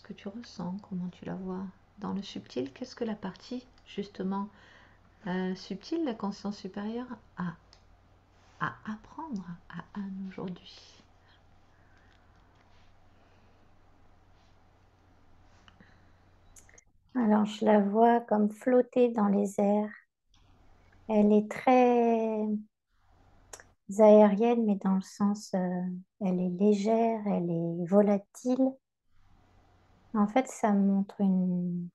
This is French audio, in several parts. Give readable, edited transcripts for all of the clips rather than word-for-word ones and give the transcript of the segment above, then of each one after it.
que tu ressens, comment tu la vois. Dans le subtil, qu'est-ce que la partie, justement, subtile, la conscience supérieure, a à apprendre à Anne aujourd'hui? Alors, je la vois comme flotter dans les airs. Elle est très aérienne, mais dans le sens, elle est légère, elle est volatile. En fait, ça montre une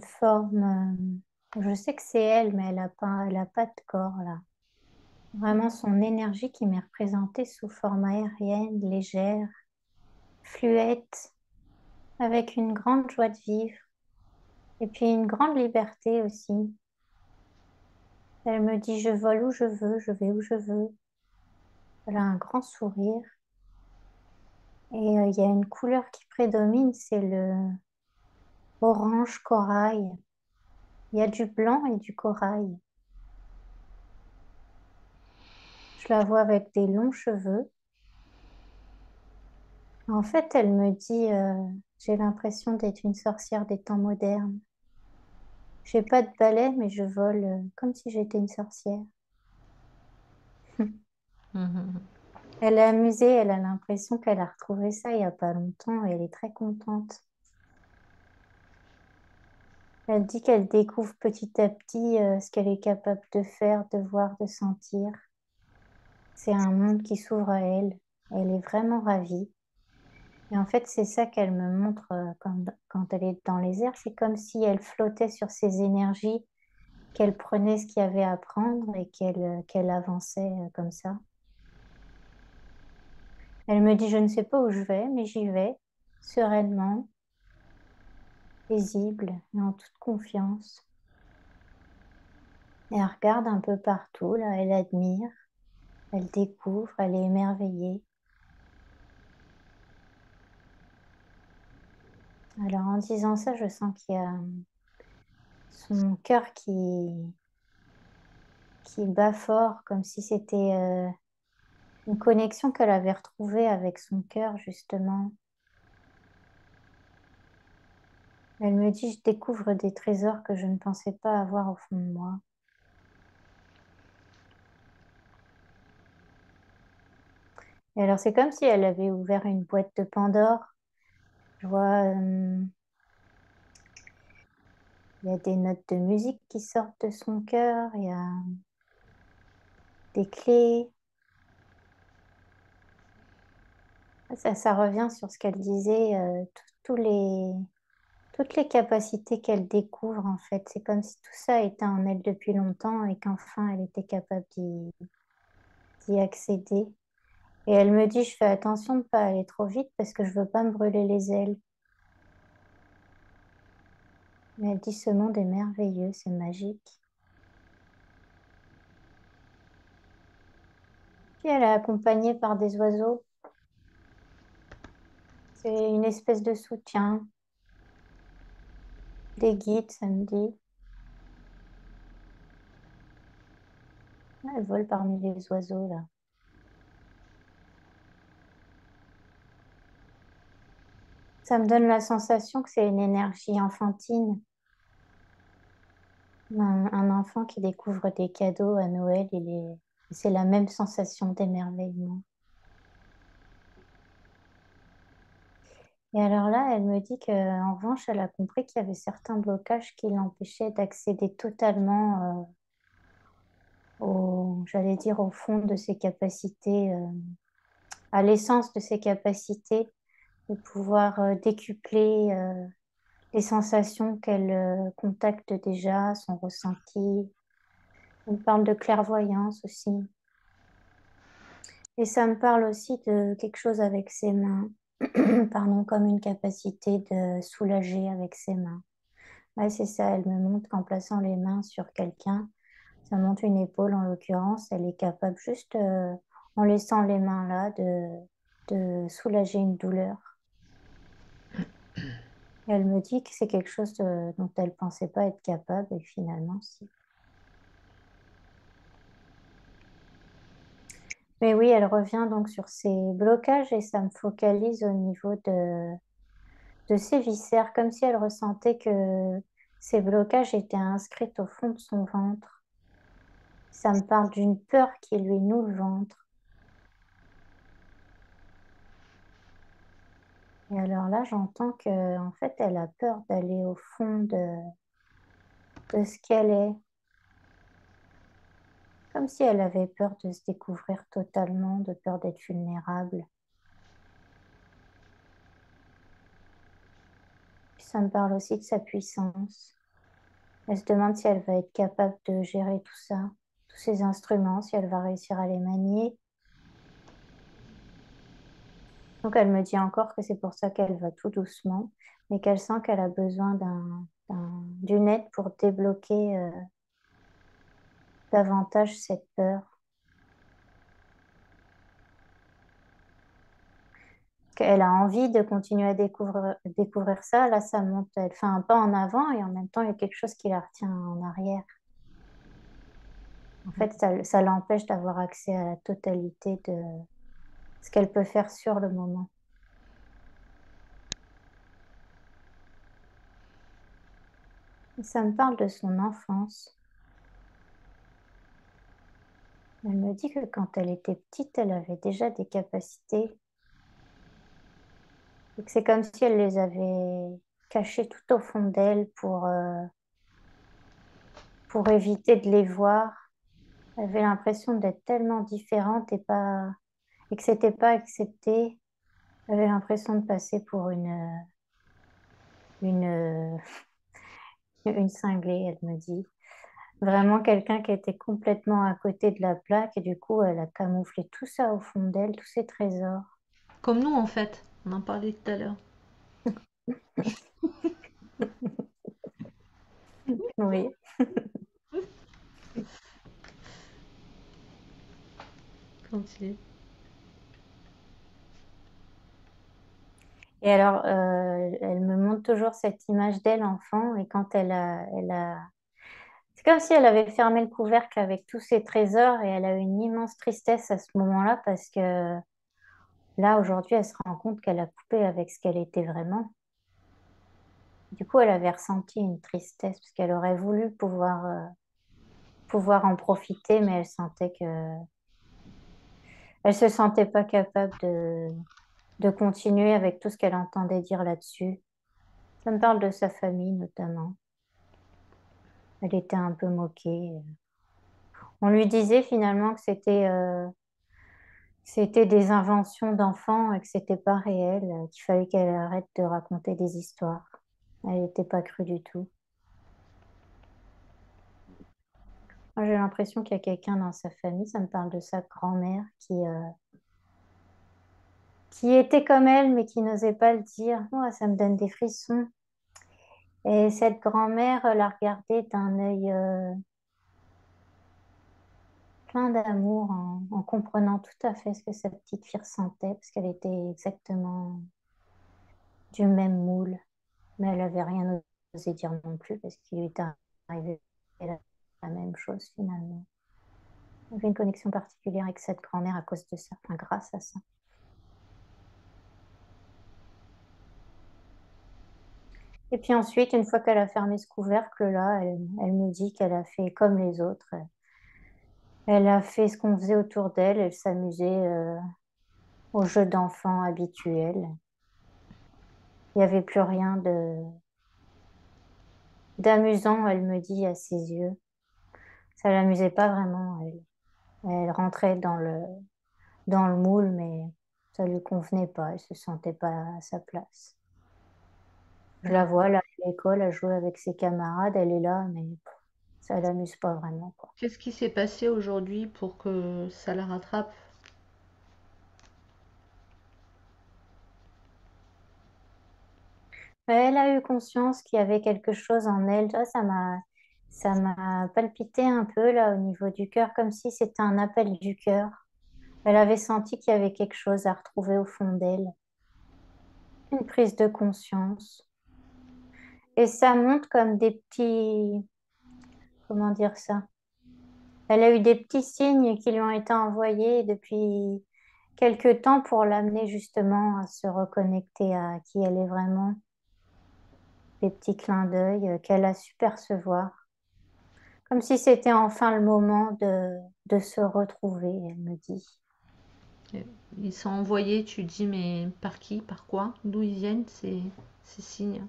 forme. Je sais que c'est elle, mais elle a pas de corps là. Vraiment son énergie qui m'est représentée sous forme aérienne, légère, fluette, avec une grande joie de vivre et puis une grande liberté aussi. Elle me dit: «Je vole où je veux, je vais où je veux». Elle a un grand sourire et il y a une couleur qui prédomine, c'est le orange corail. Il y a du blanc et du corail. Je la vois avec des longs cheveux. En fait, elle me dit, «J'ai l'impression d'être une sorcière des temps modernes. J'ai pas de balai, mais je vole, comme si j'étais une sorcière». Mhm. Elle est amusée, elle a l'impression qu'elle a retrouvé ça il y a pas longtemps et elle est très contente. Elle dit qu'elle découvre petit à petit, ce qu'elle est capable de faire, de voir, de sentir. C'est un monde qui s'ouvre à elle. Elle est vraiment ravie et en fait, c'est ça qu'elle me montre, quand elle est dans les airs. C'est comme si elle flottait sur ses énergies, qu'elle prenait ce qu'il y avait à prendre et qu'elle avançait, comme ça. Elle me dit: «Je ne sais pas où je vais, mais j'y vais, sereinement, paisible et en toute confiance». Et elle regarde un peu partout là, elle admire, elle découvre, elle est émerveillée. Alors en disant ça, je sens qu'il y a, son cœur qui bat fort, comme si c'était, une connexion qu'elle avait retrouvée avec son cœur justement. Elle me dit: «Je découvre des trésors que je ne pensais pas avoir au fond de moi». Et alors c'est comme si elle avait ouvert une boîte de Pandore. Je vois, il y a des notes de musique qui sortent de son cœur, il y a des clés. Ça revient sur ce qu'elle disait, toutes les capacités qu'elle découvre en fait. C'est comme si tout ça était en elle depuis longtemps et qu'enfin elle était capable d'y accéder. Et elle me dit: «Je fais attention de ne pas aller trop vite parce que je veux pas me brûler les ailes». Mais elle dit: «Ce monde est merveilleux, c'est magique». Puis elle est accompagnée par des oiseaux. C'est une espèce de soutien, des guides, ça me dit. Ouais, elle vole parmi les oiseaux là. Ça me donne la sensation que c'est une énergie enfantine. Un enfant qui découvre des cadeaux à Noël, c'est la même sensation d'émerveillement. Et alors là, elle me dit qu'en revanche, elle a compris qu'il y avait certains blocages qui l'empêchaient d'accéder totalement, j'allais dire au fond de ses capacités, à l'essence de ses capacités, de pouvoir, décupler, les sensations qu'elle, contacte déjà, son ressenti. Elle parle de clairvoyance aussi. Et ça me parle aussi de quelque chose avec ses mains, pardon, comme une capacité de soulager avec ses mains. Ouais, c'est ça, elle me montre qu'en plaçant les mains sur quelqu'un, ça monte une épaule en l'occurrence, elle est capable juste, en laissant les mains là, de soulager une douleur. Et elle me dit que c'est quelque chose, dont elle pensait pas être capable et finalement si. Mais oui, elle revient donc sur ses blocages et ça me focalise au niveau de ses viscères, comme si elle ressentait que ces blocages étaient inscrits au fond de son ventre. Ça me parle d'une peur qui lui noue le ventre. Et alors là, j'entends que en fait, elle a peur d'aller au fond de ce qu'elle est, comme si elle avait peur de se découvrir totalement, de peur d'être vulnérable. Puis ça me parle aussi de sa puissance. Elle se demande si elle va être capable de gérer tout ça, tous ces instruments, si elle va réussir à les manier. Donc elle me dit encore que c'est pour ça qu'elle va tout doucement, mais qu'elle sent qu'elle a besoin d'une aide pour débloquer davantage cette peur. Qu'elle a envie de continuer à découvrir ça. Là, ça monte, elle fait un pas en avant et en même temps, il y a quelque chose qui la retient en arrière. En fait, ça l'empêche d'avoir accès à la totalité de ce qu'elle peut faire sur le moment. Et ça me parle de son enfance. Elle me dit que quand elle était petite, elle avait déjà des capacités et que c'est comme si elle les avait cachées tout au fond d'elle pour éviter de les voir. Elle avait l'impression d'être tellement différente et que c'était pas accepté. Elle avait l'impression de passer pour une, une cinglée, elle me dit. Vraiment quelqu'un qui était complètement à côté de la plaque et du coup, elle a camouflé tout ça au fond d'elle, tous ses trésors. Comme nous en fait, on en parlait tout à l'heure. Oui. Continue. Et alors, elle me montre toujours cette image d'elle enfant et quand c'est comme si elle avait fermé le couvercle avec tous ses trésors et elle a eu une immense tristesse à ce moment-là parce que là, aujourd'hui, elle se rend compte qu'elle a coupé avec ce qu'elle était vraiment. Du coup, elle avait ressenti une tristesse parce qu'elle aurait voulu pouvoir en profiter, mais elle se sentait pas capable de continuer avec tout ce qu'elle entendait dire là-dessus. Ça me parle de sa famille notamment. Elle était un peu moquée. On lui disait finalement que c'était des inventions d'enfants et que c'était pas réel, qu'il fallait qu'elle arrête de raconter des histoires. Elle n'était pas crue du tout. Moi, j'ai l'impression qu'il y a quelqu'un dans sa famille, ça me parle de sa grand-mère qui était comme elle, mais qui n'osait pas le dire. Moi, ça me donne des frissons. Et cette grand-mère la regardait d'un œil plein d'amour, en comprenant tout à fait ce que sa petite fille ressentait, parce qu'elle était exactement du même moule. Mais elle n'avait rien osé dire non plus, parce qu'il lui était arrivé la même chose finalement. Elle avait une connexion particulière avec cette grand-mère à cause de ça, enfin grâce à ça. Et puis ensuite, une fois qu'elle a fermé ce couvercle-là, elle me dit qu'elle a fait comme les autres. Elle a fait ce qu'on faisait autour d'elle, elle s'amusait aux jeux d'enfants habituels. Il n'y avait plus rien d'amusant, elle me dit, à ses yeux. Ça l'amusait pas vraiment, elle. Elle rentrait dans le moule, mais ça lui convenait pas, elle se sentait pas à sa place. Je la vois là à l'école, à jouer avec ses camarades, elle est là, mais ça l'amuse pas vraiment, quoi. Qu'est-ce qui s'est passé aujourd'hui pour que ça la rattrape? Elle a eu conscience qu'il y avait quelque chose en elle. Tu vois, ça m'a palpité un peu là au niveau du cœur, comme si c'était un appel du cœur. Elle avait senti qu'il y avait quelque chose à retrouver au fond d'elle, une prise de conscience. Et ça monte comme des petits, comment dire ça? Elle a eu des petits signes qui lui ont été envoyés depuis quelque temps pour l'amener justement à se reconnecter à qui elle est vraiment. Des petits clins d'œil qu'elle a su percevoir. Comme si c'était enfin le moment de se retrouver, elle me dit. Ils sont envoyés, tu dis, mais par qui, par quoi, d'où ils viennent ces signes?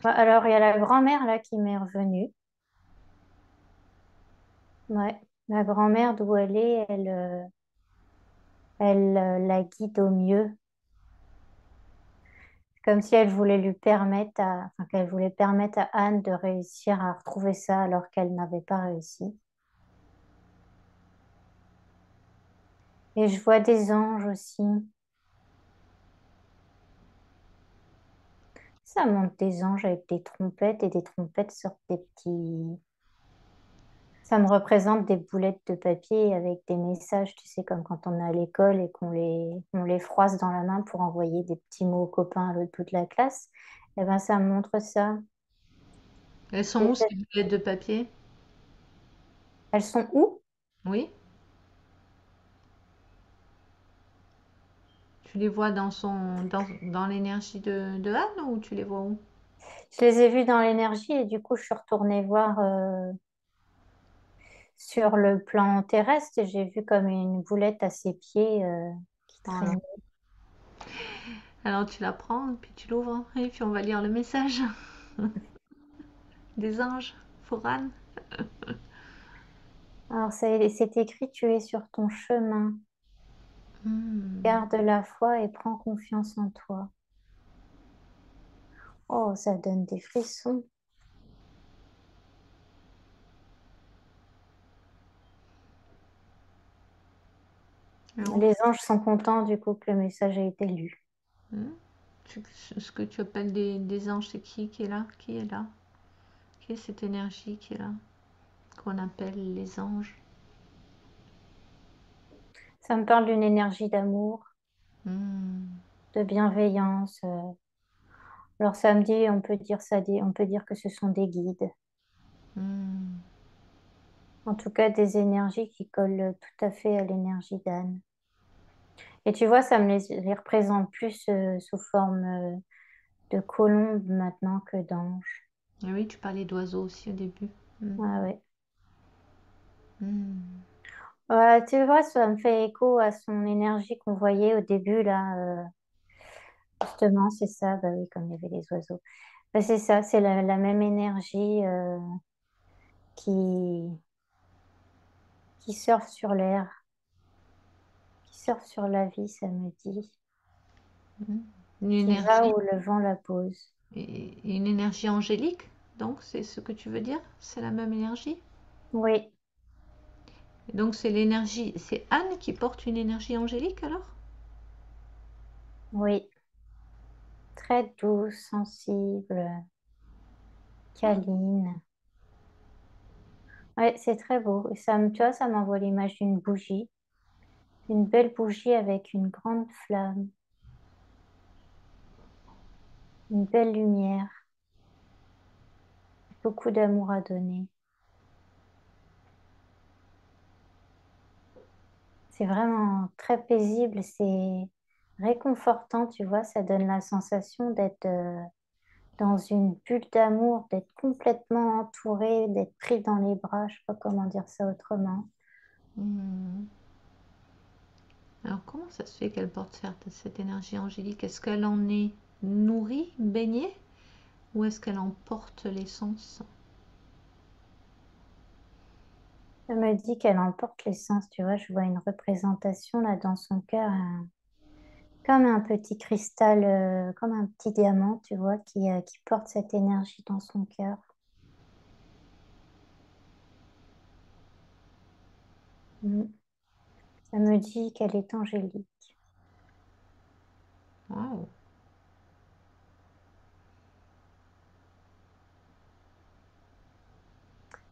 Alors, il y a la grand-mère là qui m'est revenue. Ouais, la grand-mère d'où elle est, elle la guide au mieux. Comme si elle voulait lui permettre enfin, qu'elle voulait permettre à Anne de réussir à retrouver ça alors qu'elle n'avait pas réussi. Et je vois des anges aussi. Ça monte des anges avec des trompettes et des trompettes sortent des petits. Ça me représente des boulettes de papier avec des messages, tu sais, comme quand on est à l'école et on les froisse dans la main pour envoyer des petits mots aux copains à l'autre bout de la classe. Eh ben, ça me montre ça. Elles sont Et où ces boulettes de papier? elles sont où? Oui? Tu les vois dans l'énergie de Anne ou tu les vois où? Je les ai vues dans l'énergie et du coup, je suis retournée voir sur le plan terrestre et j'ai vu comme une boulette à ses pieds qui Voilà. traînait. Alors tu la prends et puis tu l'ouvres et puis on va lire le message des anges pour Anne. Alors, c'est écrit, tu es sur ton chemin. Hmm. Garde la foi et prends confiance en toi. Oh, ça donne des frissons. Alors, Les anges sont contents du coup que le message a été lu. hmm. Ce que tu appelles des anges, c'est qui est là? Qui est là? Qui est cette énergie qui est là? Qu'on appelle les anges? Ça me parle d'une énergie d'amour, Hmm. de bienveillance. Alors ça me dit, on peut dire que ce sont des guides. Hmm. En tout cas, des énergies qui collent tout à fait à l'énergie d'Anne. Et tu vois, ça me les représente plus sous forme de colombe maintenant que d'ange. Ah oui, tu parlais d'oiseaux aussi au début. Hmm. Ah ouais. Hmm. Ouais, tu vois, ça me fait écho à son énergie qu'on voyait au début là. Justement, c'est ça. Bah oui, comme il y avait les oiseaux. Bah, c'est ça, c'est la même énergie qui, qui surfe sur l'air, qui surfe sur la vie, ça me dit, Hmm. Une qui va énergie, où le vent la pose. et une énergie angélique, donc c'est ce que tu veux dire? C'est la même énergie? Oui, Et donc c'est l'énergie, c'est Anne qui porte une énergie angélique alors? oui, très douce, sensible, Ah, câline. Ouais, c'est très beau. Et ça me, tu vois, ça m'envoie l'image d'une bougie, une belle bougie avec une grande flamme, une belle lumière, beaucoup d'amour à donner. C'est vraiment très paisible, c'est réconfortant, tu vois, ça donne la sensation d'être dans une bulle d'amour, d'être complètement entouré, d'être pris dans les bras, je sais pas comment dire ça autrement. hmm. Alors comment ça se fait qu'elle porte cette énergie angélique? Est-ce qu'elle en est nourrie, baignée, ou est-ce qu'elle en porte l'essence? Elle me dit qu'elle emporte l'essence, tu vois, je vois une représentation là dans son cœur, comme un petit cristal, comme un petit diamant, tu vois, qui porte cette énergie dans son cœur. Mm. Ça me dit qu'elle est angélique. Waouh!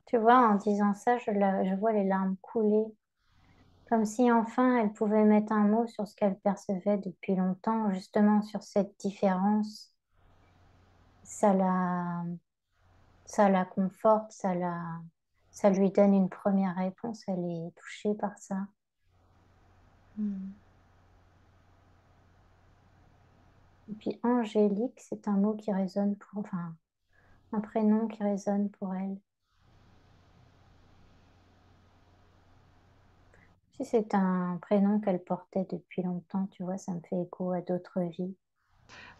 Tu vois, en disant ça, je vois les larmes couler, comme si enfin elle pouvait mettre un mot sur ce qu'elle percevait depuis longtemps, justement sur cette différence. Ça la, ça la conforte, ça lui donne une première réponse, elle est touchée par ça. Hmm. Et puis Angélique, c'est un mot qui résonne enfin, un prénom qui résonne pour elle. Si c'est un prénom qu'elle portait depuis longtemps, tu vois, ça me fait écho à d'autres vies.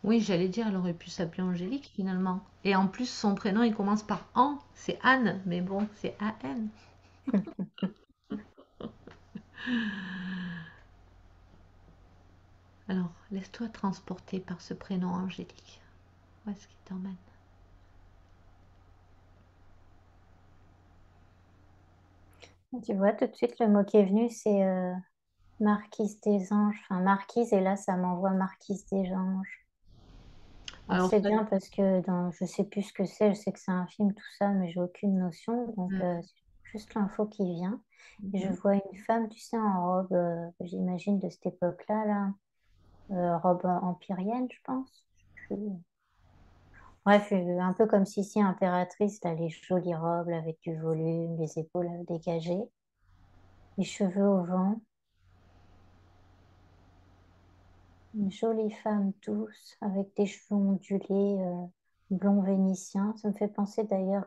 Oui, j'allais dire, elle aurait pu s'appeler Angélique finalement. Et en plus, son prénom, il commence par An, c'est Anne, mais bon, c'est A-N. Alors, laisse-toi transporter par ce prénom Angélique. Où est-ce qu'il t'emmène? Tu vois, tout de suite, le mot qui est venu, c'est Marquise des Anges. Enfin, Marquise, et là, ça m'envoie Marquise des Anges. Alors, Alors, c'est ça, bien parce que je sais plus ce que c'est, je sais que c'est un film, tout ça, mais j'ai aucune notion. Donc, c'est juste l'info qui vient. Et je mhm. vois une femme, tu sais, en robe, j'imagine, de cette époque-là, là, robe empyrienne, je pense. Je- Bref, un peu comme Sissi impératrice, là, les jolies robes là, avec du volume, les épaules dégagées, les cheveux au vent. Une jolie femme douce avec des cheveux ondulés, blond vénitien. Ça me fait penser d'ailleurs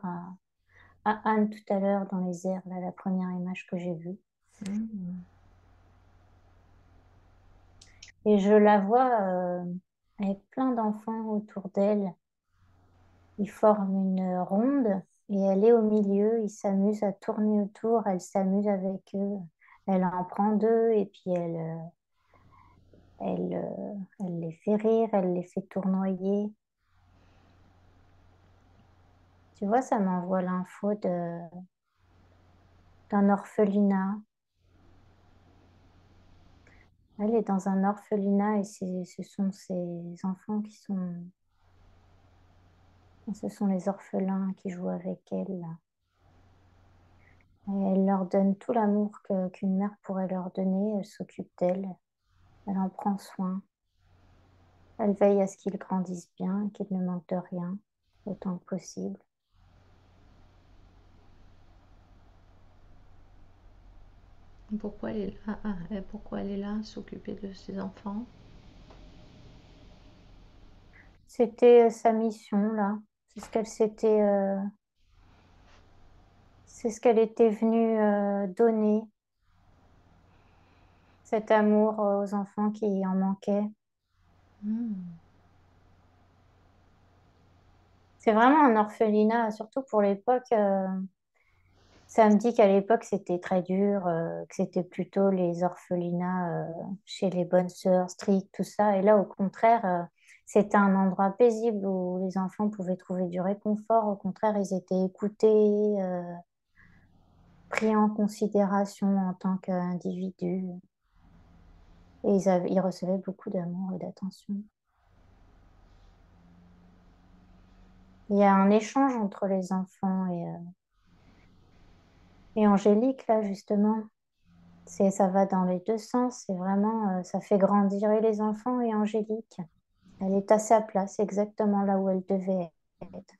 à Anne tout à l'heure dans les airs, là, la première image que j'ai vue. Mhm. Et je la vois avec plein d'enfants autour d'elle. Ils forment une ronde et elle est au milieu. Ils s'amusent à tourner autour. Elle s'amuse avec eux. Elle en prend deux et puis elle les fait rire, elle les fait tournoyer. Tu vois, ça m'envoie l'info d'un orphelinat. Elle est dans un orphelinat et ce sont ces enfants ce sont les orphelins qui jouent avec elle, là. Et elle leur donne tout l'amour qu'une mère pourrait leur donner. Elle s'occupe d'elle. Elle en prend soin. Elle veille à ce qu'ils grandissent bien, qu'ils ne manquent de rien, autant que possible. Pourquoi elle est là? Et pourquoi elle est là, s'occuper de ses enfants? C'était sa mission, là. C'est ce qu'elle était venue donner, cet amour aux enfants qui en manquaient. Hmm. C'est vraiment un orphelinat, surtout pour l'époque. Ça me dit qu'à l'époque, c'était très dur, que c'était plutôt les orphelinats chez les bonnes sœurs, strictes, tout ça. Et là, au contraire, c'était un endroit paisible où les enfants pouvaient trouver du réconfort. Au contraire, ils étaient écoutés, pris en considération en tant qu'individus. Et ils recevaient beaucoup d'amour et d'attention. Il y a un échange entre les enfants et Angélique, là, justement. Ça va dans les deux sens. C'est vraiment, ça fait grandir et les enfants et Angélique. Elle est à sa place, exactement là où elle devait être.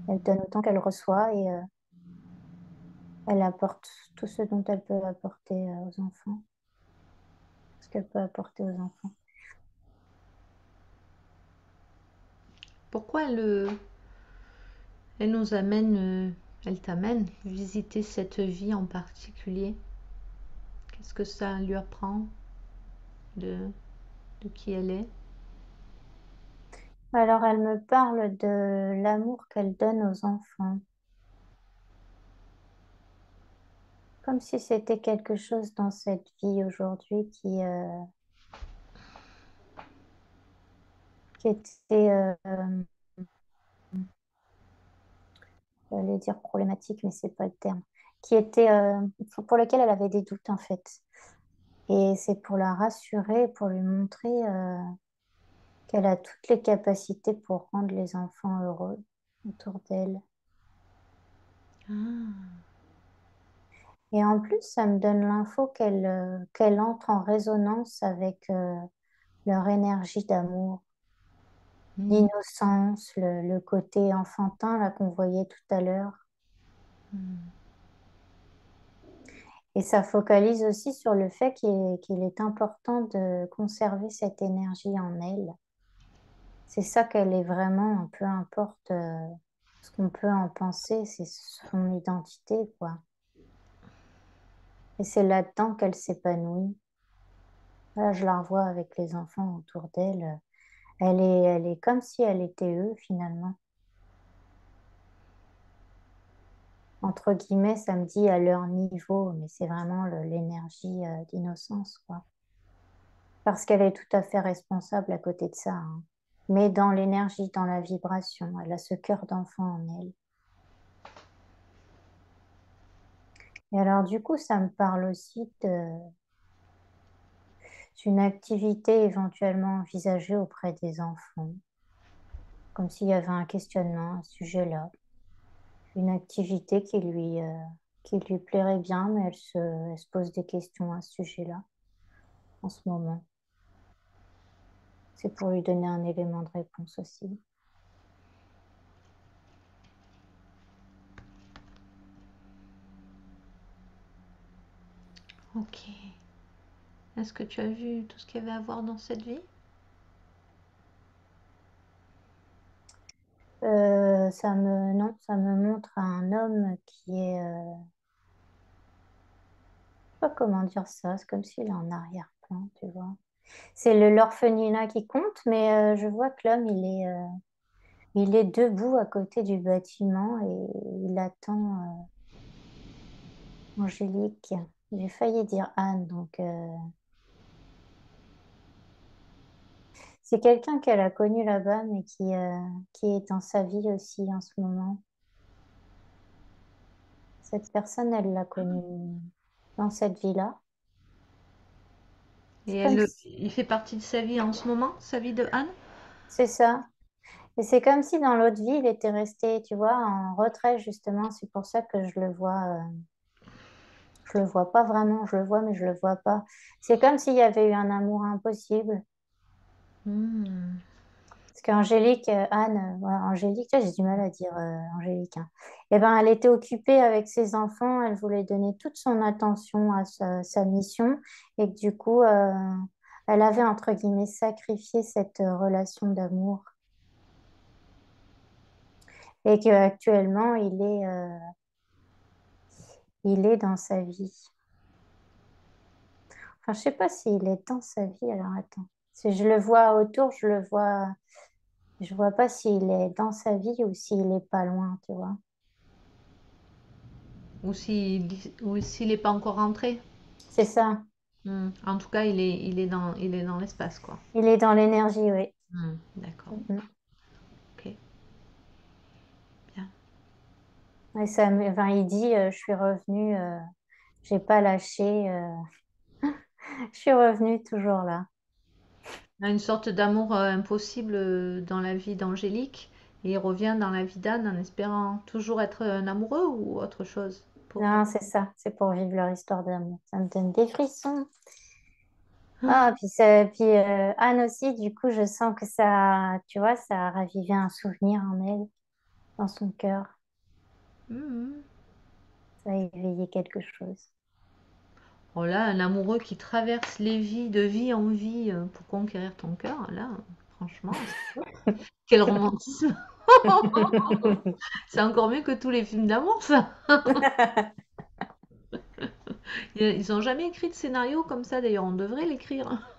Elle donne autant qu'elle reçoit et elle apporte tout ce dont elle peut apporter aux enfants, ce qu'elle peut apporter aux enfants. Pourquoi elle nous amène, elle t'amène visiter cette vie en particulier? Qu'est-ce que ça lui apprend de, de qui elle est? Alors, elle me parle de l'amour qu'elle donne aux enfants, comme si c'était quelque chose dans cette vie aujourd'hui qui était, j'allais dire problématique, mais c'est pas le terme, qui était, pour lequel elle avait des doutes en fait. Et c'est pour la rassurer, pour lui montrer qu'elle a toutes les capacités pour rendre les enfants heureux autour d'elle. Ah, Et en plus, ça me donne l'info qu'elle entre en résonance avec leur énergie d'amour. Mm, l'innocence, le côté enfantin là qu'on voyait tout à l'heure. mm. Et ça focalise aussi sur le fait qu'il est important de conserver cette énergie en elle. C'est ça qu'elle est vraiment, peu importe ce qu'on peut en penser, c'est son identité, quoi. Et c'est là-dedans qu'elle s'épanouit. Là, je la revois avec les enfants autour d'elle. Elle est comme si elle était eux, finalement. Entre guillemets, ça me dit à leur niveau, mais c'est vraiment l'énergie d'innocence, quoi. Parce qu'elle est tout à fait responsable à côté de ça, hein. Mais dans l'énergie, dans la vibration, elle a ce cœur d'enfant en elle. Et alors, du coup, ça me parle aussi d'une activité éventuellement envisagée auprès des enfants, comme s'il y avait un questionnement à ce sujet-là. Une activité qui lui plairait bien, mais elle se pose des questions à ce sujet-là en ce moment. C'est pour lui donner un élément de réponse aussi. Ok. Est-ce que tu as vu tout ce qu'il y avait à voir dans cette vie? Non, ça me montre un homme qui est, je sais pas comment dire ça, c'est comme s'il est en arrière-plan, tu vois. C'est l'orphelinat qui compte, mais je vois que l'homme, il est debout à côté du bâtiment et il attend Angélique. J'ai failli dire Anne, donc c'est quelqu'un qu'elle a connu là-bas, mais qui est dans sa vie aussi en ce moment. Cette personne, elle l'a connue dans cette vie-là. Et C'est comme elle, si, il fait partie de sa vie en ce moment, sa vie de Anne? c'est ça. Et c'est comme si dans l'autre vie, il était resté, tu vois, en retrait justement. C'est pour ça que je le vois pas vraiment. Je le vois, mais je le vois pas. C'est comme s'il y avait eu un amour impossible. Hmm. Parce qu'Angélique, Anne, ouais, Angélique, tu vois, j'ai du mal à dire Angélique, hein. Eh ben, elle était occupée avec ses enfants, elle voulait donner toute son attention à sa mission et que du coup, elle avait, entre guillemets, sacrifié cette relation d'amour et qu'actuellement, il est dans sa vie. Enfin, je sais pas s'il est dans sa vie, alors attends. Si je le vois autour, je vois pas s'il est dans sa vie ou s'il est pas loin, tu vois. Ou s'il n'est pas encore rentré. C'est ça. Hmm. En tout cas, il est dans l'espace, quoi. Il est dans l'énergie, oui. Hmm. D'accord. Mhm. Ok. Bien. Et enfin, il dit, je suis revenu, j'ai pas lâché, je suis revenu toujours là. Il a une sorte d'amour impossible dans la vie d'Angélique et il revient dans la vie d'Anne en espérant toujours être un amoureux ou autre chose pour lui. Non, c'est ça, c'est pour vivre leur histoire d'amour. Ça me donne des frissons. Ah, puis Anne aussi, du coup, je sens que ça, tu vois, ça a ravivé un souvenir en elle, dans son cœur. Mhm. Ça a éveillé quelque chose. Oh là, un amoureux qui traverse les vies de vie en vie pour conquérir ton cœur, là, franchement, quel romantisme! C'est encore mieux que tous les films d'amour, ça! Ils n'ont jamais écrit de scénario comme ça, d'ailleurs, on devrait l'écrire.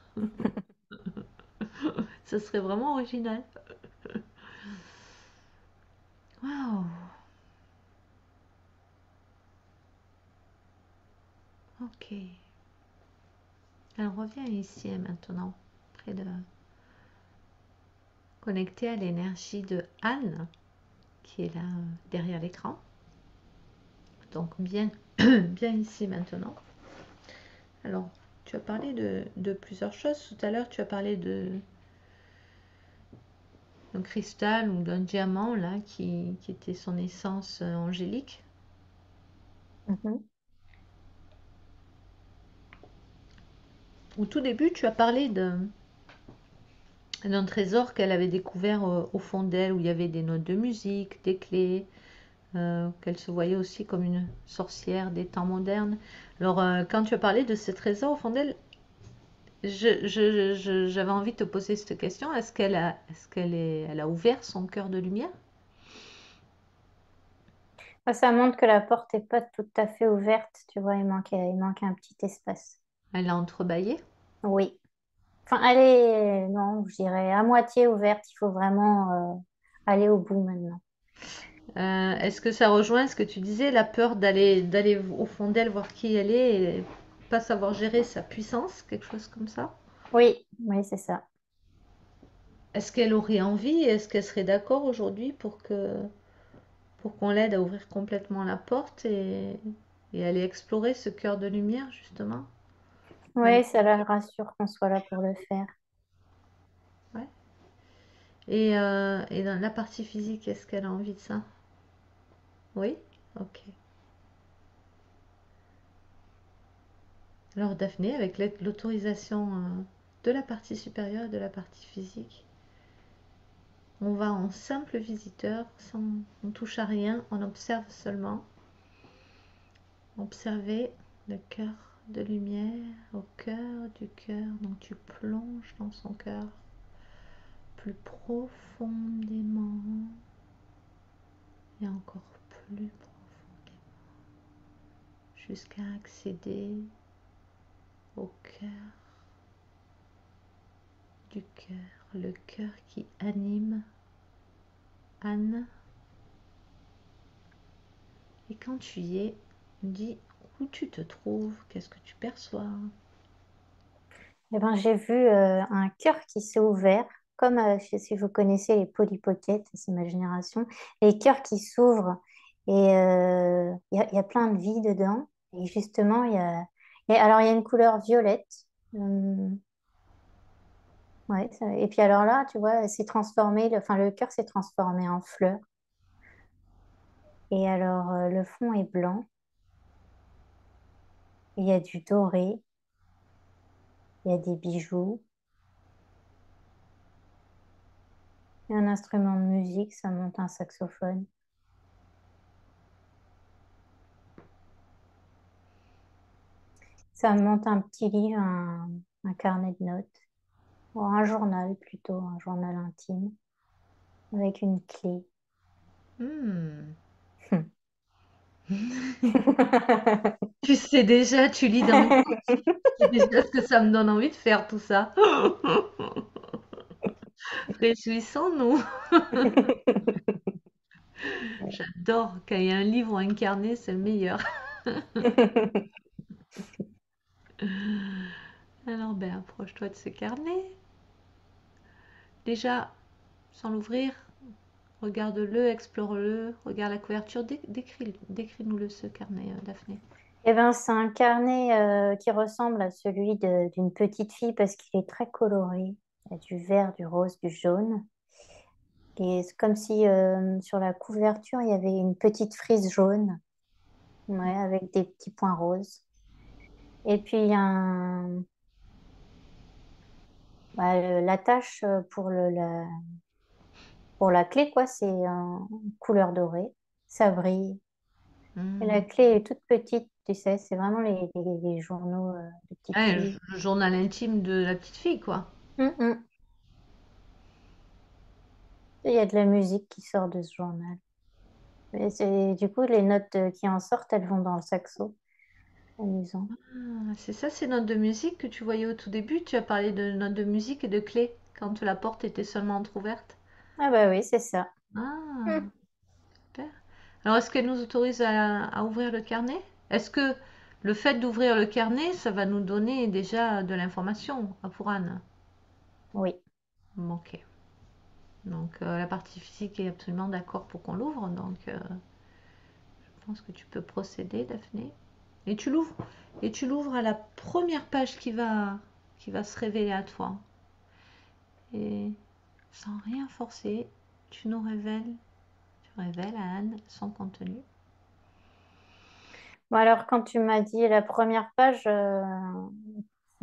Ça serait vraiment original. Waouh! Ok. Elle revient ici et maintenant, près de connectée à l'énergie de Anne, qui est là derrière l'écran. Donc bien, bien ici maintenant. Alors, tu as parlé de plusieurs choses. Tout à l'heure, tu as parlé d'un cristal ou d'un diamant là qui était son essence angélique. Mhm. Au tout début, tu as parlé d'un trésor qu'elle avait découvert au fond d'elle, où il y avait des notes de musique, des clés, qu'elle se voyait aussi comme une sorcière des temps modernes. Alors, quand tu as parlé de ce trésor au fond d'elle, j'avais envie de te poser cette question. Elle a ouvert son cœur de lumière? Ça montre que la porte n'est pas tout à fait ouverte, tu vois, il manque un petit espace. Elle l'a entrebâillé? Oui. Enfin, elle est, non, je dirais à moitié ouverte. Il faut vraiment aller au bout maintenant. Est-ce que ça rejoint ce que tu disais, la peur d'aller au fond d'elle, voir qui elle est, et pas savoir gérer sa puissance, quelque chose comme ça? Oui, oui, c'est ça. Est-ce qu'elle aurait envie? Est-ce qu'elle serait d'accord aujourd'hui pour qu'on l'aide à ouvrir complètement la porte et aller explorer ce cœur de lumière, justement? Aller- Oui, ça la rassure qu'on soit là pour le faire. Ouais. Et dans la partie physique, est-ce qu'elle a envie de ça? Oui? Ok. Alors Daphné, avec l'autorisation de la partie supérieure et de la partie physique, on va en simple visiteur, sans, on touche à rien, on observe seulement. Observer le cœur de lumière au cœur du cœur. Donc tu plonges dans son cœur plus profondément et encore plus profondément jusqu'à accéder au cœur du cœur, le cœur qui anime Anne. Et quand tu y es, dis où tu te trouves, qu'est-ce que tu perçois. Eh ben, j'ai vu un cœur qui s'est ouvert, comme je sais si vous connaissez les Polly Pocket, c'est ma génération, les cœurs qui s'ouvrent et il y a plein de vie dedans. Et justement, alors il y a une couleur violette. Euh, ouais, et puis alors là, tu vois, c'est transformé, enfin le cœur s'est transformé en fleur. Et alors le fond est blanc, il y a du doré, il y a des bijoux, il y a un instrument de musique, ça monte un saxophone. Ça monte un petit livre, un carnet de notes, ou un journal plutôt, un journal intime, avec une clé. Hmm. Tu sais déjà, tu lis dans mes pensées. Tu sais déjà ce que ça me donne envie de faire tout ça. Réjouissons-nous. J'adore quand il y a un livre ou un carnet, c'est le meilleur. Alors ben approche-toi de ce carnet. Déjà, sans l'ouvrir, regarde-le, explore-le, regarde la couverture, décris-nous-le ce carnet, Daphné. Eh ben, c'est un carnet qui ressemble à celui d'une petite fille parce qu'il est très coloré. Il y a du vert, du rose, du jaune. Et c'est comme si sur la couverture, il y avait une petite frise jaune, ouais, avec des petits points roses. Et puis, il y a l'attache pour la clé, quoi, c'est en couleur dorée. Ça brille. Et la Hmm. clé est toute petite, tu sais, c'est vraiment les journaux de petite Ouais, fille. le journal intime de la petite fille, quoi. Hum, hum. Il y a de la musique qui sort de ce journal. Du coup, les notes qui en sortent, elles vont dans le saxo. Amusant. Ah, c'est ça, ces notes de musique que tu voyais au tout début. Tu as parlé de notes de musique et de clés quand la porte était seulement entrouverte. Ah bah oui, c'est ça. Ah, Hum. super. Alors, est-ce qu'elle nous autorise à ouvrir le carnet? Est-ce que le fait d'ouvrir le carnet, ça va nous donner déjà de l'information pour Anne? Oui. Ok. Donc, la partie physique est absolument d'accord pour qu'on l'ouvre. Donc, je pense que tu peux procéder, Daphné. Et tu l'ouvres. Et tu l'ouvres à la première page qui va se révéler à toi. Et sans rien forcer, tu nous révèles, tu révèles à Anne son contenu. Bon, alors, quand tu m'as dit la première page,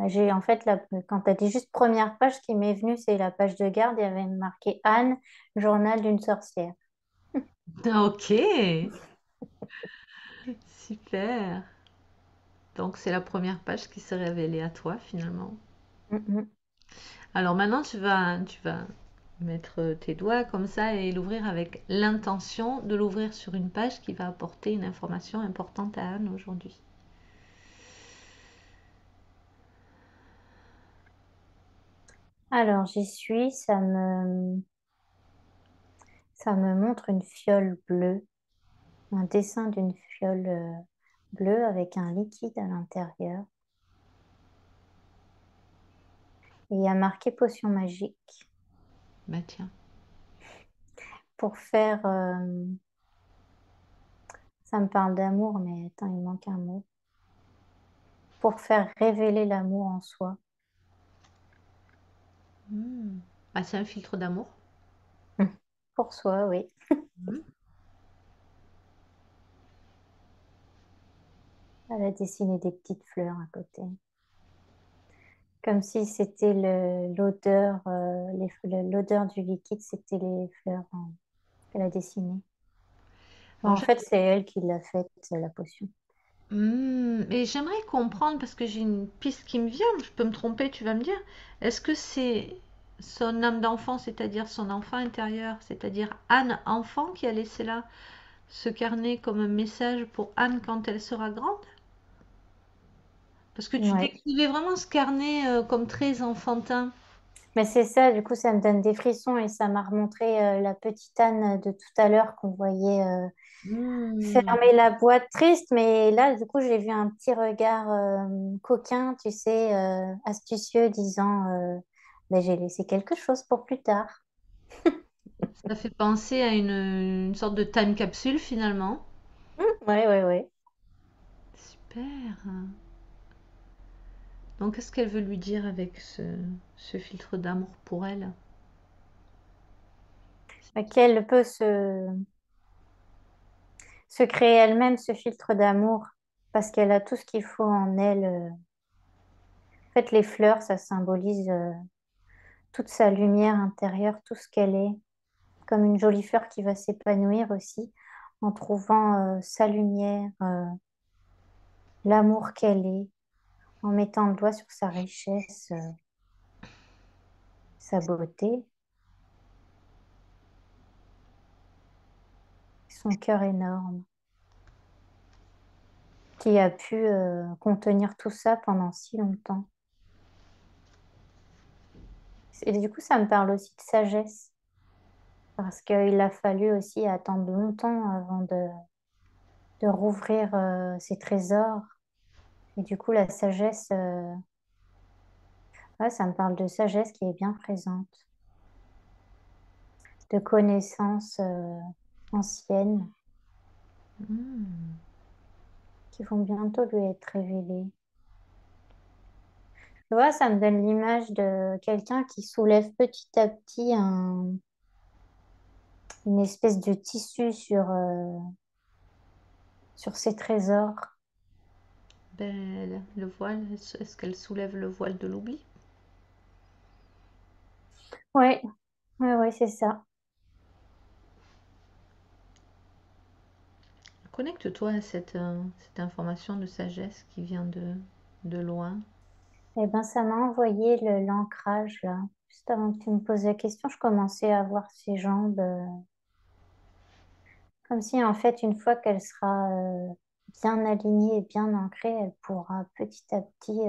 J'ai en fait, quand tu as dit juste première page, ce qui m'est venu, c'est la page de garde. Il y avait marqué Anne, journal d'une sorcière. Ok, super. Donc c'est la première page qui s'est révélée à toi finalement. Mhm. Alors maintenant tu vas mettre tes doigts comme ça et l'ouvrir avec l'intention de l'ouvrir sur une page qui va apporter une information importante à Anne aujourd'hui. Alors, j'y suis. Ça me montre une fiole bleue, un dessin d'une fiole bleue avec un liquide à l'intérieur. Et il y a marqué potion magique Bah tiens. pour faire. Ça me parle d'amour, mais attends, il manque un mot. Pour faire révéler l'amour en soi. Hmm. Bah, c'est un filtre d'amour. Pour soi, oui. Mhm. Elle a dessiné des petites fleurs à côté. Comme si c'était l'odeur, l'odeur du liquide, c'était les fleurs qu'elle a dessinées. Bon, Alors en fait, c'est elle qui l'a faite, la potion. Et j'aimerais comprendre parce que j'ai une piste qui me vient, je peux me tromper, tu vas me dire. Est-ce que c'est son âme d'enfant, c'est-à-dire son enfant intérieur, c'est-à-dire Anne enfant qui a laissé là ce carnet comme un message pour Anne quand elle sera grande? Parce que tu Ouais. décrivais vraiment ce carnet comme très enfantin. Mais c'est ça, du coup, ça me donne des frissons et ça m'a remontré la petite Anne de tout à l'heure qu'on voyait Hmm. fermer la boîte triste. Mais là, du coup, j'ai vu un petit regard coquin, tu sais, astucieux, disant ben, j'ai laissé quelque chose pour plus tard. Ça fait penser à une sorte de time capsule finalement. Ouais, ouais, ouais. Super. Donc, qu'est-ce qu'elle veut lui dire avec ce filtre d'amour pour elle? Qu'elle peut se créer elle-même ce filtre d'amour parce qu'elle a tout ce qu'il faut en elle. En fait, les fleurs, ça symbolise toute sa lumière intérieure, tout ce qu'elle est, comme une jolie fleur qui va s'épanouir aussi en trouvant sa lumière, l'amour qu'elle est, en mettant le doigt sur sa richesse, sa beauté, son cœur énorme, qui a pu contenir tout ça pendant si longtemps. Et du coup, ça me parle aussi de sagesse. Parce qu'il a fallu aussi attendre longtemps avant de rouvrir ses trésors. Et du coup, la sagesse, ouais, ça me parle de sagesse qui est bien présente, de connaissances anciennes Hmm. qui vont bientôt lui être révélées. Tu vois, ça me donne l'image de quelqu'un qui soulève petit à petit une espèce de tissu sur ses trésors. Ben, le voile, est-ce qu'elle soulève le voile de l'oubli? Ouais, ouais, ouais, c'est ça. Connecte-toi à cette information de sagesse qui vient de loin. Eh ben, ça m'a envoyé l'ancrage là. Juste avant que tu me poses la question, je commençais à voir ses jambes, comme si en fait, une fois qu'elle sera bien alignée et bien ancrée, elle pourra petit à petit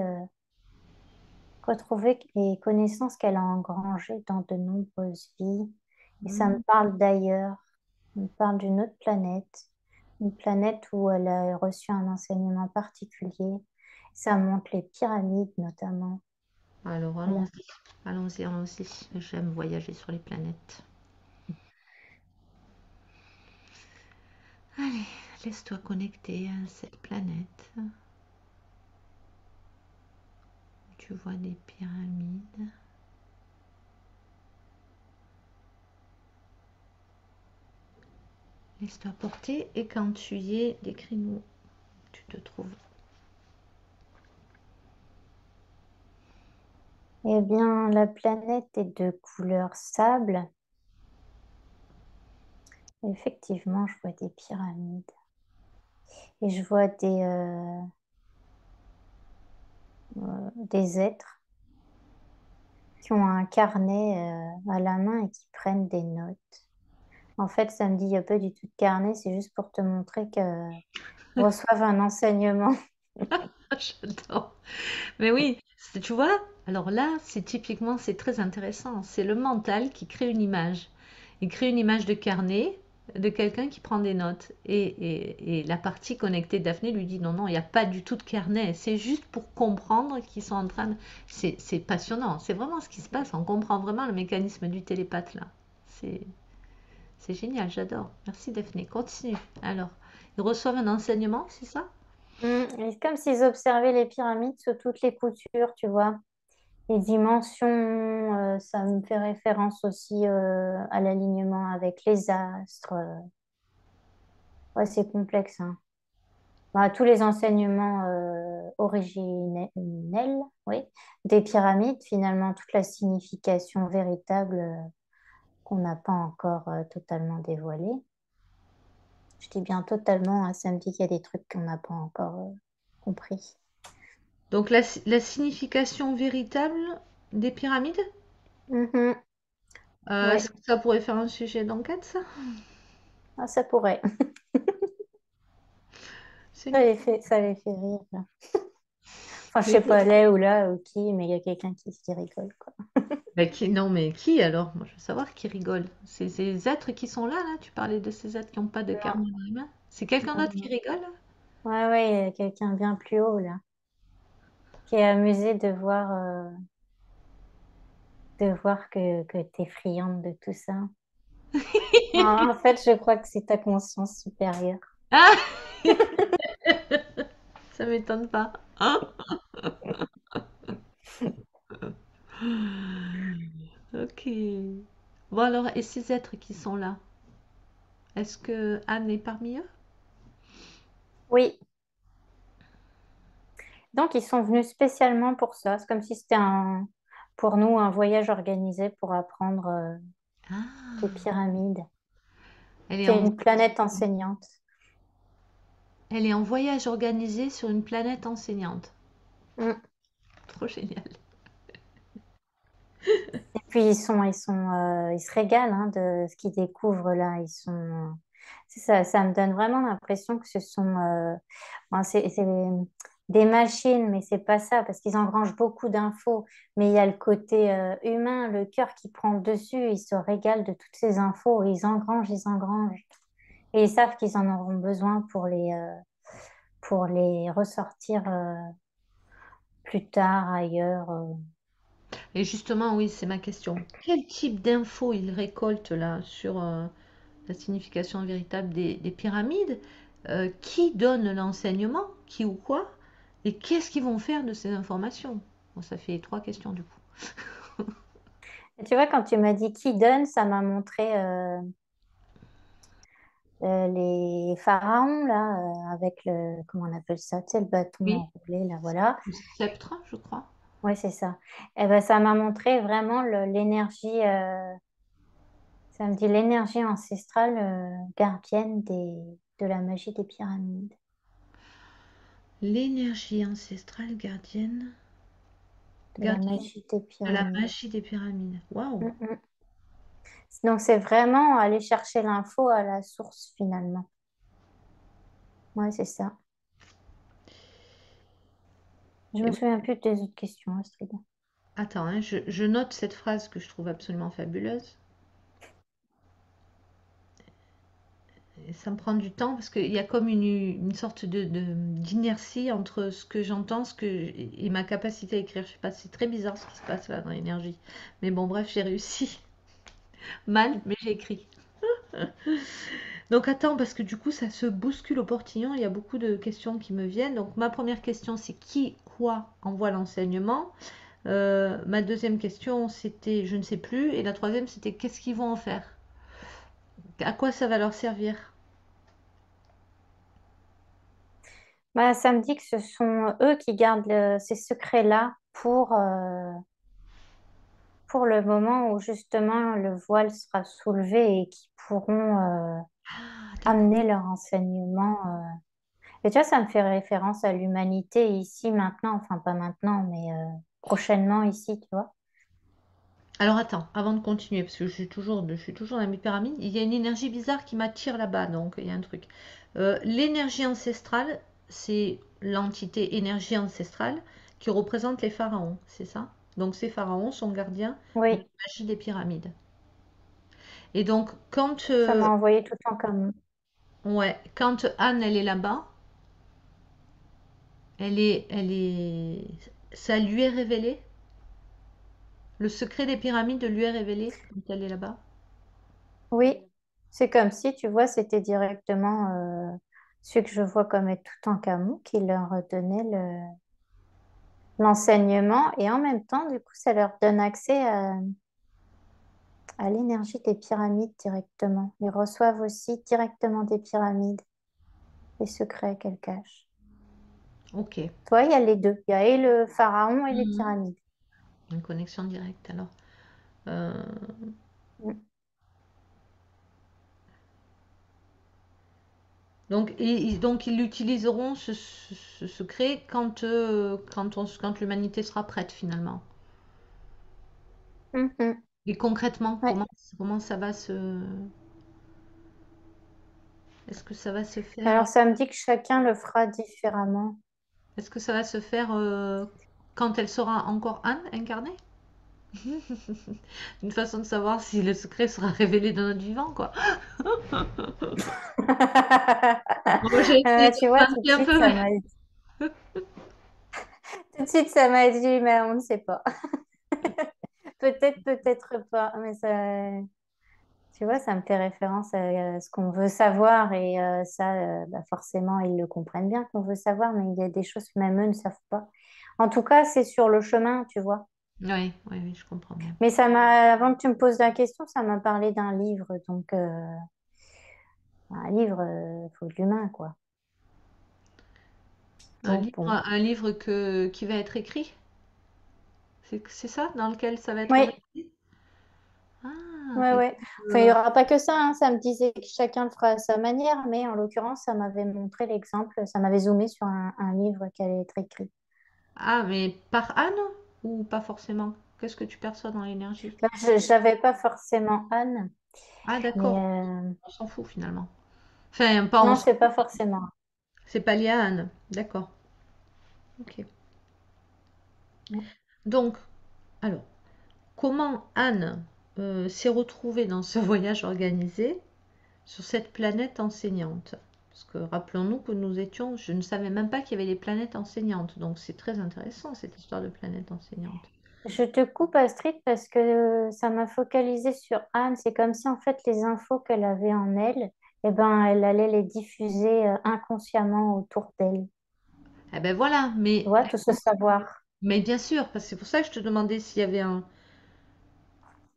retrouver les connaissances qu'elle a engrangées dans de nombreuses vies. Et ça me Hmm. parle d'ailleurs, ça me parle d'une autre planète, une planète où elle a reçu un enseignement particulier. Ça montre les pyramides notamment. Alors Elle a allons-y, allons-y, allons-y. J'aime voyager sur les planètes. Allez, laisse-toi connecter à cette planète. Tu vois des pyramides. Laisse-toi porter et quand tu y es, décris-nous où tu te trouves. Eh bien, la planète est de couleur sable. Effectivement, je vois des pyramides. Et je vois des êtres qui ont un carnet à la main et qui prennent des notes. En fait, ça me dit, il n'y a pas du tout de carnet, c'est juste pour te montrer qu'ils reçoivent un enseignement. J'adore. Mais oui, tu vois, alors là, c'est typiquement, c'est très intéressant. C'est le mental qui crée une image. Il crée une image de carnet de quelqu'un qui prend des notes. Et la partie connectée de Daphné lui dit non, non, il n'y a pas du tout de carnet. C'est juste pour comprendre qu'ils sont en train de... C'est passionnant. C'est vraiment ce qui se passe. On comprend vraiment le mécanisme du télépathe là. C'est c'est génial, j'adore. Merci Daphné. Continue. Alors, ils reçoivent un enseignement, c'est ça? Et c'est comme s'ils observaient les pyramides sous toutes les coutures, tu vois. Les dimensions, ça me fait référence aussi à l'alignement avec les astres. Ouais, c'est complexe, hein. Bah, tous les enseignements originels, oui, des pyramides, finalement, toute la signification véritable qu'on n'a pas encore totalement dévoilée. Je dis bien totalement, hein, ça me dit qu'il y a des trucs qu'on n'a pas encore compris. Donc la signification véritable des pyramides, Mhm, ouais, ça pourrait faire un sujet d'enquête, ça? ah, ça pourrait. C'est une... Ça les fait rire, là. Enfin, je Mais sais pas là ou là ou qui, mais il y a quelqu'un qui rigole, quoi. non, mais qui alors? Moi, je veux savoir qui rigole. C'est ces êtres qui sont là, là. Tu parlais de ces êtres qui n'ont pas de Non, carnet dans les mains. C'est quelqu'un non, d'autre qui non. rigole? Ouais, ouais, il y a quelqu'un bien plus haut, là, qui est amusé de voir que tu es friande de tout ça. En fait, je crois que c'est ta conscience supérieure. Ah! Ça m'étonne pas. Hein. Ok. Bon alors, et ces êtres qui sont là, est-ce que Anne est parmi eux? Oui, donc ils sont venus spécialement pour ça. C'est comme si c'était pour nous un voyage organisé pour apprendre les Ah, pyramides. elle est C'est en, une planète enseignante. elle est en voyage organisé sur une planète enseignante. Mm. Trop génial. Et puis ils se régalent hein, de ce qu'ils découvrent là. C'est ça, ça me donne vraiment l'impression que ce sont, bon, c'est des machines, mais c'est pas ça parce qu'ils engrangent beaucoup d'infos. Mais il y a le côté humain, le cœur qui prend le dessus. Ils se régalent de toutes ces infos. Ils engrangent. Et ils savent qu'ils en auront besoin pour les ressortir plus tard ailleurs. Et justement, oui, c'est ma question. Quel type d'infos ils récoltent là sur la signification véritable des pyramides? Qui donne l'enseignement? Qui ou quoi? Et qu'est-ce qu'ils vont faire de ces informations? Bon, ça fait trois questions du coup. Et tu vois, quand tu m'as dit qui donne, ça m'a montré les pharaons, là, avec comment on appelle ça, tu sais, le bâton Oui, enroulé, là, voilà. le sceptre, je crois. Ouais, c'est ça. Et ben, ça m'a montré vraiment l'énergie, ça me dit l'énergie ancestrale gardienne de la magie des pyramides. L'énergie ancestrale gardienne, De la gardienne magie des de la pyramides. magie des pyramides. Waouh! Mm, mm. Donc, c'est vraiment aller chercher l'info à la source, finalement. Ouais, c'est ça. Je Et me oui, souviens plus des autres questions, Astrid. attends, hein, je note cette phrase que je trouve absolument fabuleuse. Et ça me prend du temps parce qu'il y a comme une sorte d'inertie entre ce que j'entends et ma capacité à écrire. Je sais pas, c'est très bizarre ce qui se passe là dans l'énergie. Mais bon, bref, j'ai réussi. Mal, mais j'ai écrit. Donc attends, parce que du coup, ça se bouscule au portillon. Il y a beaucoup de questions qui me viennent. Donc ma première question, c'est qui, quoi envoie l'enseignement? Ma deuxième question, c'était je ne sais plus. Et la troisième, c'était qu'est-ce qu'ils vont en faire? À quoi ça va leur servir? Bah, ça me dit que ce sont eux qui gardent ces secrets-là pour, pour le moment où justement le voile sera soulevé et qui pourront Ah, d'accord. amener leur enseignement. Et tu vois, ça me fait référence à l'humanité ici, maintenant, enfin pas maintenant, mais prochainement ici, tu vois. Alors attends, avant de continuer, parce que je suis toujours dans mes pyramides, il y a une énergie bizarre qui m'attire là-bas, donc il y a un truc. L'énergie ancestrale, c'est l'entité énergie ancestrale qui représente les pharaons, c'est ça? Donc ces pharaons sont gardiens de la Oui, magie des pyramides. Et donc quand, ça m'a envoyé tout le temps comme... ouais, quand Anne elle est là-bas, ça lui est révélé. Le secret des pyramides lui est révélé quand elle est là-bas. Oui, c'est comme si, tu vois, c'était directement celui que je vois comme être tout en Camus qui leur donnait l'enseignement et en même temps, du coup, ça leur donne accès à l'énergie des pyramides directement. Ils reçoivent aussi directement des pyramides, les secrets qu'elles cachent. Ok. Toi, il y a les deux. Il y a et le pharaon et les Mhm. pyramides. Une connexion directe alors. Euh, Mm. donc ils l'utiliseront ce secret quand l'humanité sera prête finalement. Mhm. Et concrètement, Ouais. comment ça va se... Est-ce que ça va se faire... Alors, ça me dit que chacun le fera différemment. Est-ce que ça va se faire quand elle sera encore Anne incarnée? Une façon de savoir si le secret sera révélé dans notre vivant, quoi. Moi, j'ai essayé de Tu vois, tout de planter un suite, peu, ça mais... m'a tout de suite, ça m'a dit, mais on ne sait pas. Peut-être, peut-être pas, mais ça, tu vois, ça me fait référence à ce qu'on veut savoir et ça, bah, forcément, ils le comprennent bien qu'on veut savoir, mais il y a des choses que même eux ne savent pas. En tout cas, c'est sur le chemin, tu vois. Oui, oui, oui, je comprends bien. Mais avant que tu me poses la question, ça m'a parlé d'un livre, donc un livre, faut de l'humain, quoi. Donc bon. Un livre qui va être écrit? C'est ça, dans lequel ça va être Oui, révélé? Ah, ouais, et ouais. Enfin, il n'y aura pas que ça, hein. Ça me disait que chacun le fera à sa manière, mais en l'occurrence, ça m'avait montré l'exemple, ça m'avait zoomé sur un livre qui allait être écrit. ah, mais par Anne ou pas forcément? Qu'est-ce que tu perçois dans l'énergie? Bah, je n'avais pas forcément Anne, Ah, mais d'accord, on s'en fout finalement. Enfin, pas on non, s'en c'est pas fout, forcément. c'est pas lié à Anne. D'accord, ok. Donc, alors, comment Anne s'est retrouvée dans ce voyage organisé sur cette planète enseignante? Parce que rappelons-nous que je ne savais même pas qu'il y avait des planètes enseignantes, donc c'est très intéressant cette histoire de planète enseignante. Je te coupe Astrid parce que ça m'a focalisé sur Anne. C'est comme si en fait les infos qu'elle avait en elle, eh ben, elle allait les diffuser inconsciemment autour d'elle. Eh ben voilà, Tu vois, tout ce savoir. mais bien sûr, parce que c'est pour ça que je te demandais s'il y avait un...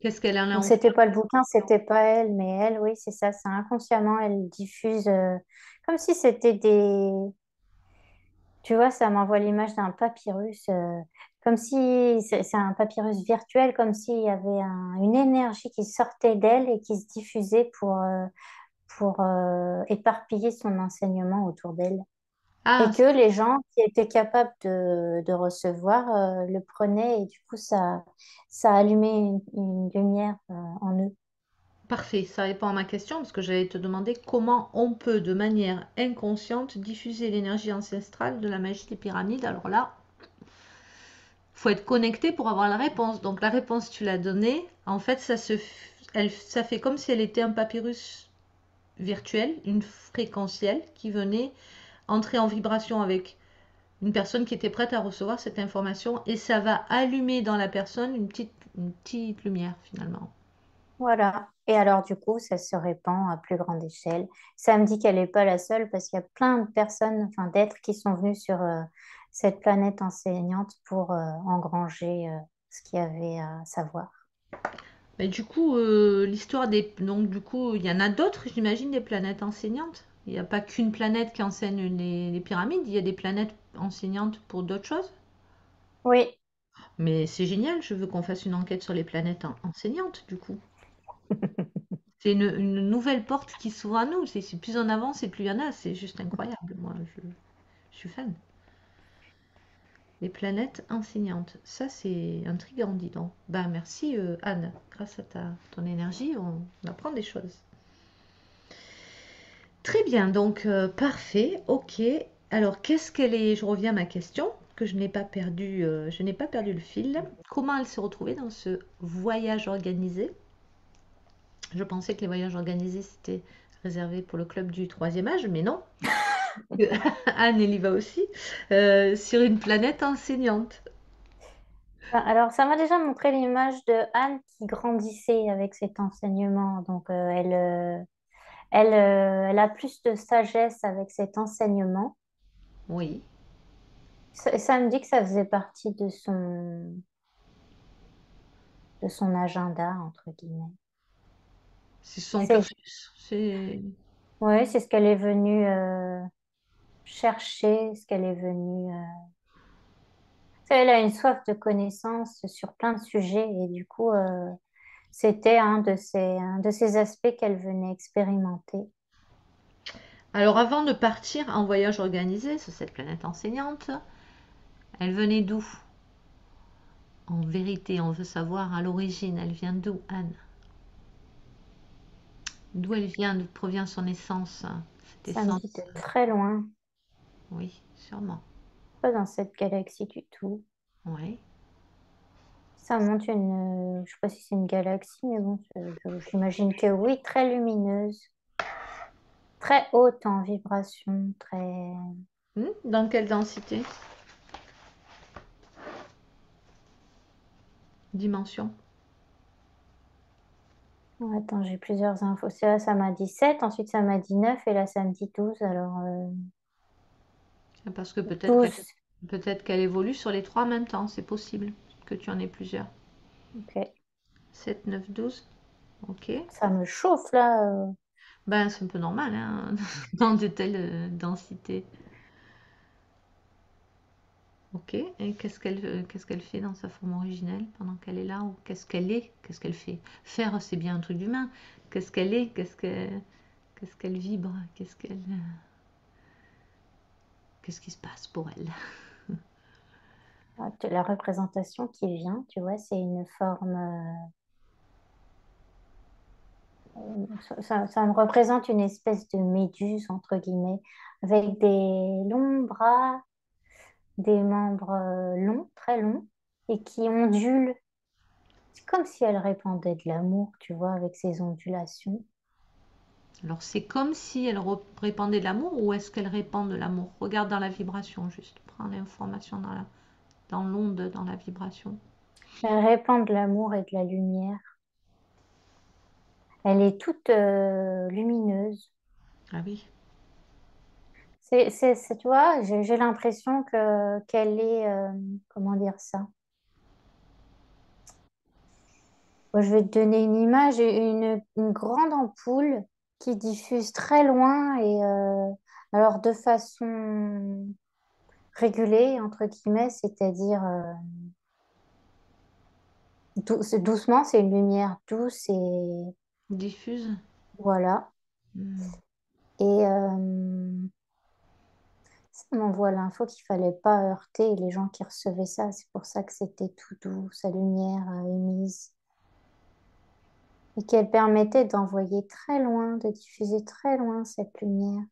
Qu'est-ce qu'elle en a Donc en fait? c'était pas le bouquin, c'était pas elle, mais elle, oui, c'est ça, c'est inconsciemment, elle diffuse comme si c'était des, tu vois, ça m'envoie l'image d'un papyrus, comme si c'est un papyrus virtuel, comme s'il y avait une énergie qui sortait d'elle et qui se diffusait pour éparpiller son enseignement autour d'elle. Et Ah, que les gens qui étaient capables de recevoir le prenaient et du coup ça allumait une lumière en eux. parfait, ça répond à ma question parce que j'allais te demander comment on peut de manière inconsciente diffuser l'énergie ancestrale de la magie des pyramides. Alors là, faut être connecté pour avoir la réponse. Donc la réponse, tu l'as donnée. En fait, ça fait comme si elle était un papyrus virtuel, une fréquentielle qui venait entrer en vibration avec une personne qui était prête à recevoir cette information et ça va allumer dans la personne une petite lumière finalement. Voilà. Et alors, du coup, ça se répand à plus grande échelle. Ça me dit qu'elle n'est pas la seule parce qu'il y a plein de personnes, enfin d'êtres qui sont venus sur cette planète enseignante pour engranger ce qu'il y avait à savoir. Mais du coup, l'histoire des... Donc du coup, il y en a d'autres, j'imagine, des planètes enseignantes. Il n'y a pas qu'une planète qui enseigne les pyramides, il y a des planètes enseignantes pour d'autres choses. Oui, Mais c'est génial, je veux qu'on fasse une enquête sur les planètes enseignantes, du coup. C'est une nouvelle porte qui s'ouvre à nous. Plus on avance et plus il y en a. C'est juste incroyable. Moi, je suis fan. Les planètes enseignantes. Ça, c'est intriguant, dis donc. Bah, merci, Anne. Grâce à ton énergie, on apprend des choses. Très bien, donc parfait, ok. Alors, qu'est-ce qu'elle est? Je reviens à ma question, que je n'ai pas perdu le fil. Comment elle s'est retrouvée dans ce voyage organisé? Je pensais que les voyages organisés, c'était réservé pour le club du troisième âge, mais non. Anne, elle y va aussi, sur une planète enseignante. Alors, ça m'a déjà montré l'image de Anne qui grandissait avec cet enseignement. Donc, elle a plus de sagesse avec cet enseignement. Oui, Ça me dit que ça faisait partie de son agenda, entre guillemets. c'est son C'est, cursus. C'est ouais, c'est ce qu'elle est venue chercher, ce qu'elle est venue. Elle a une soif de connaissances sur plein de sujets et du coup, c'était un de ces aspects qu'elle venait expérimenter. Alors avant de partir en voyage organisé sur cette planète enseignante, elle venait d'où? En vérité, on veut savoir à l'origine, elle vient d'où, Anne? D'où elle vient, d'où provient son essence, cette Ça me dit essence? de très loin, Oui, sûrement. pas dans cette galaxie du tout. Oui. Ça montre je sais pas si c'est une galaxie, mais bon, j'imagine que oui, très lumineuse, très haute en vibration, très. Dans quelle densité? Dimension? Oh, attends, j'ai plusieurs infos. Ça m'a dit 7, ensuite ça m'a dit 9 et là ça me dit 12. Alors, Parce que peut-être qu'elle 12. peut-être qu'elle évolue sur les trois en même temps, c'est possible que tu en aies plusieurs. Ok. 7, 9, 12. Ok. Ça me chauffe là. Ben, c'est un peu normal, hein, dans de telles densités. Ok. Et qu'est-ce qu'elle fait dans sa forme originelle pendant qu'elle est là? Ou qu'est-ce qu'elle est? Qu'est-ce qu'elle fait? Faire, c'est bien un truc d'humain. Qu'est-ce qu'elle est? Qu'est-ce qu'elle vibre? Qu'est-ce qui se passe pour elle? La représentation qui vient, tu vois, c'est une forme. Ça me représente une espèce de méduse, entre guillemets, avec des longs bras, des membres longs, très longs, et qui ondulent. C'est comme si elle répandait de l'amour, tu vois, avec ses ondulations. Alors, c'est comme si elle répandait de l'amour ou est-ce qu'elle répand de l'amour? Regarde dans la vibration, juste. Prends l'information dans l'onde, dans la vibration. Elle répand de l'amour et de la lumière. Elle est toute lumineuse. Ah oui. Tu vois, j'ai l'impression qu'elle est, comment dire ça? Bon, je vais te donner une image, une grande ampoule qui diffuse très loin et alors de façon régulée, entre guillemets, c'est-à-dire doucement, c'est une lumière douce et Diffuse. voilà. Hmm. Et ça m'envoie l'info qu'il fallait pas heurter les gens qui recevaient ça. C'est pour ça que c'était tout doux, sa lumière émise. Et qu'elle permettait d'envoyer très loin, de diffuser très loin cette lumière.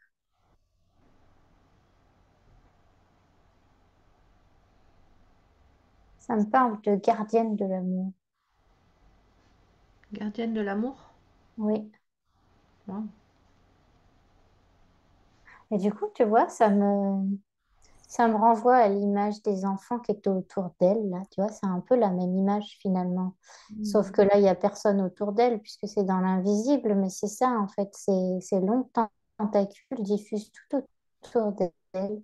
Ça me parle de gardienne de l'amour. Gardienne de l'amour. Oui. Wow. Et du coup, tu vois, ça me renvoie à l'image des enfants qui étaient autour d'elle, là. Tu vois, c'est un peu la même image finalement. Sauf que Hmm. là, il n'y a personne autour d'elle puisque c'est dans l'invisible, mais c'est ça, en fait. Ces longs tentacules diffusent tout autour d'elle.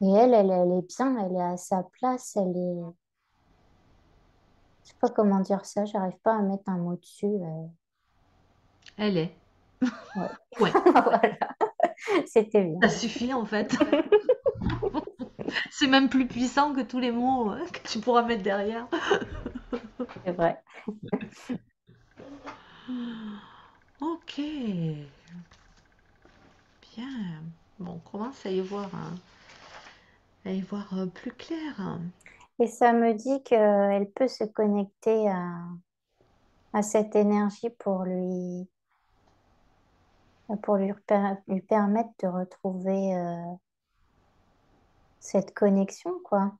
Et elle est bien, elle est à sa place, elle est. Je sais pas comment dire ça, j'arrive pas à mettre un mot dessus. Elle est. Ouais. Ouais. Voilà, c'était bien. Ça suffit en fait. C'est même plus puissant que tous les mots que tu pourras mettre derrière. C'est vrai. Ok, bien. Bon, on commence à y voir plus clair. Et ça me dit qu'elle peut se connecter à cette énergie pour lui permettre de retrouver cette connexion, quoi.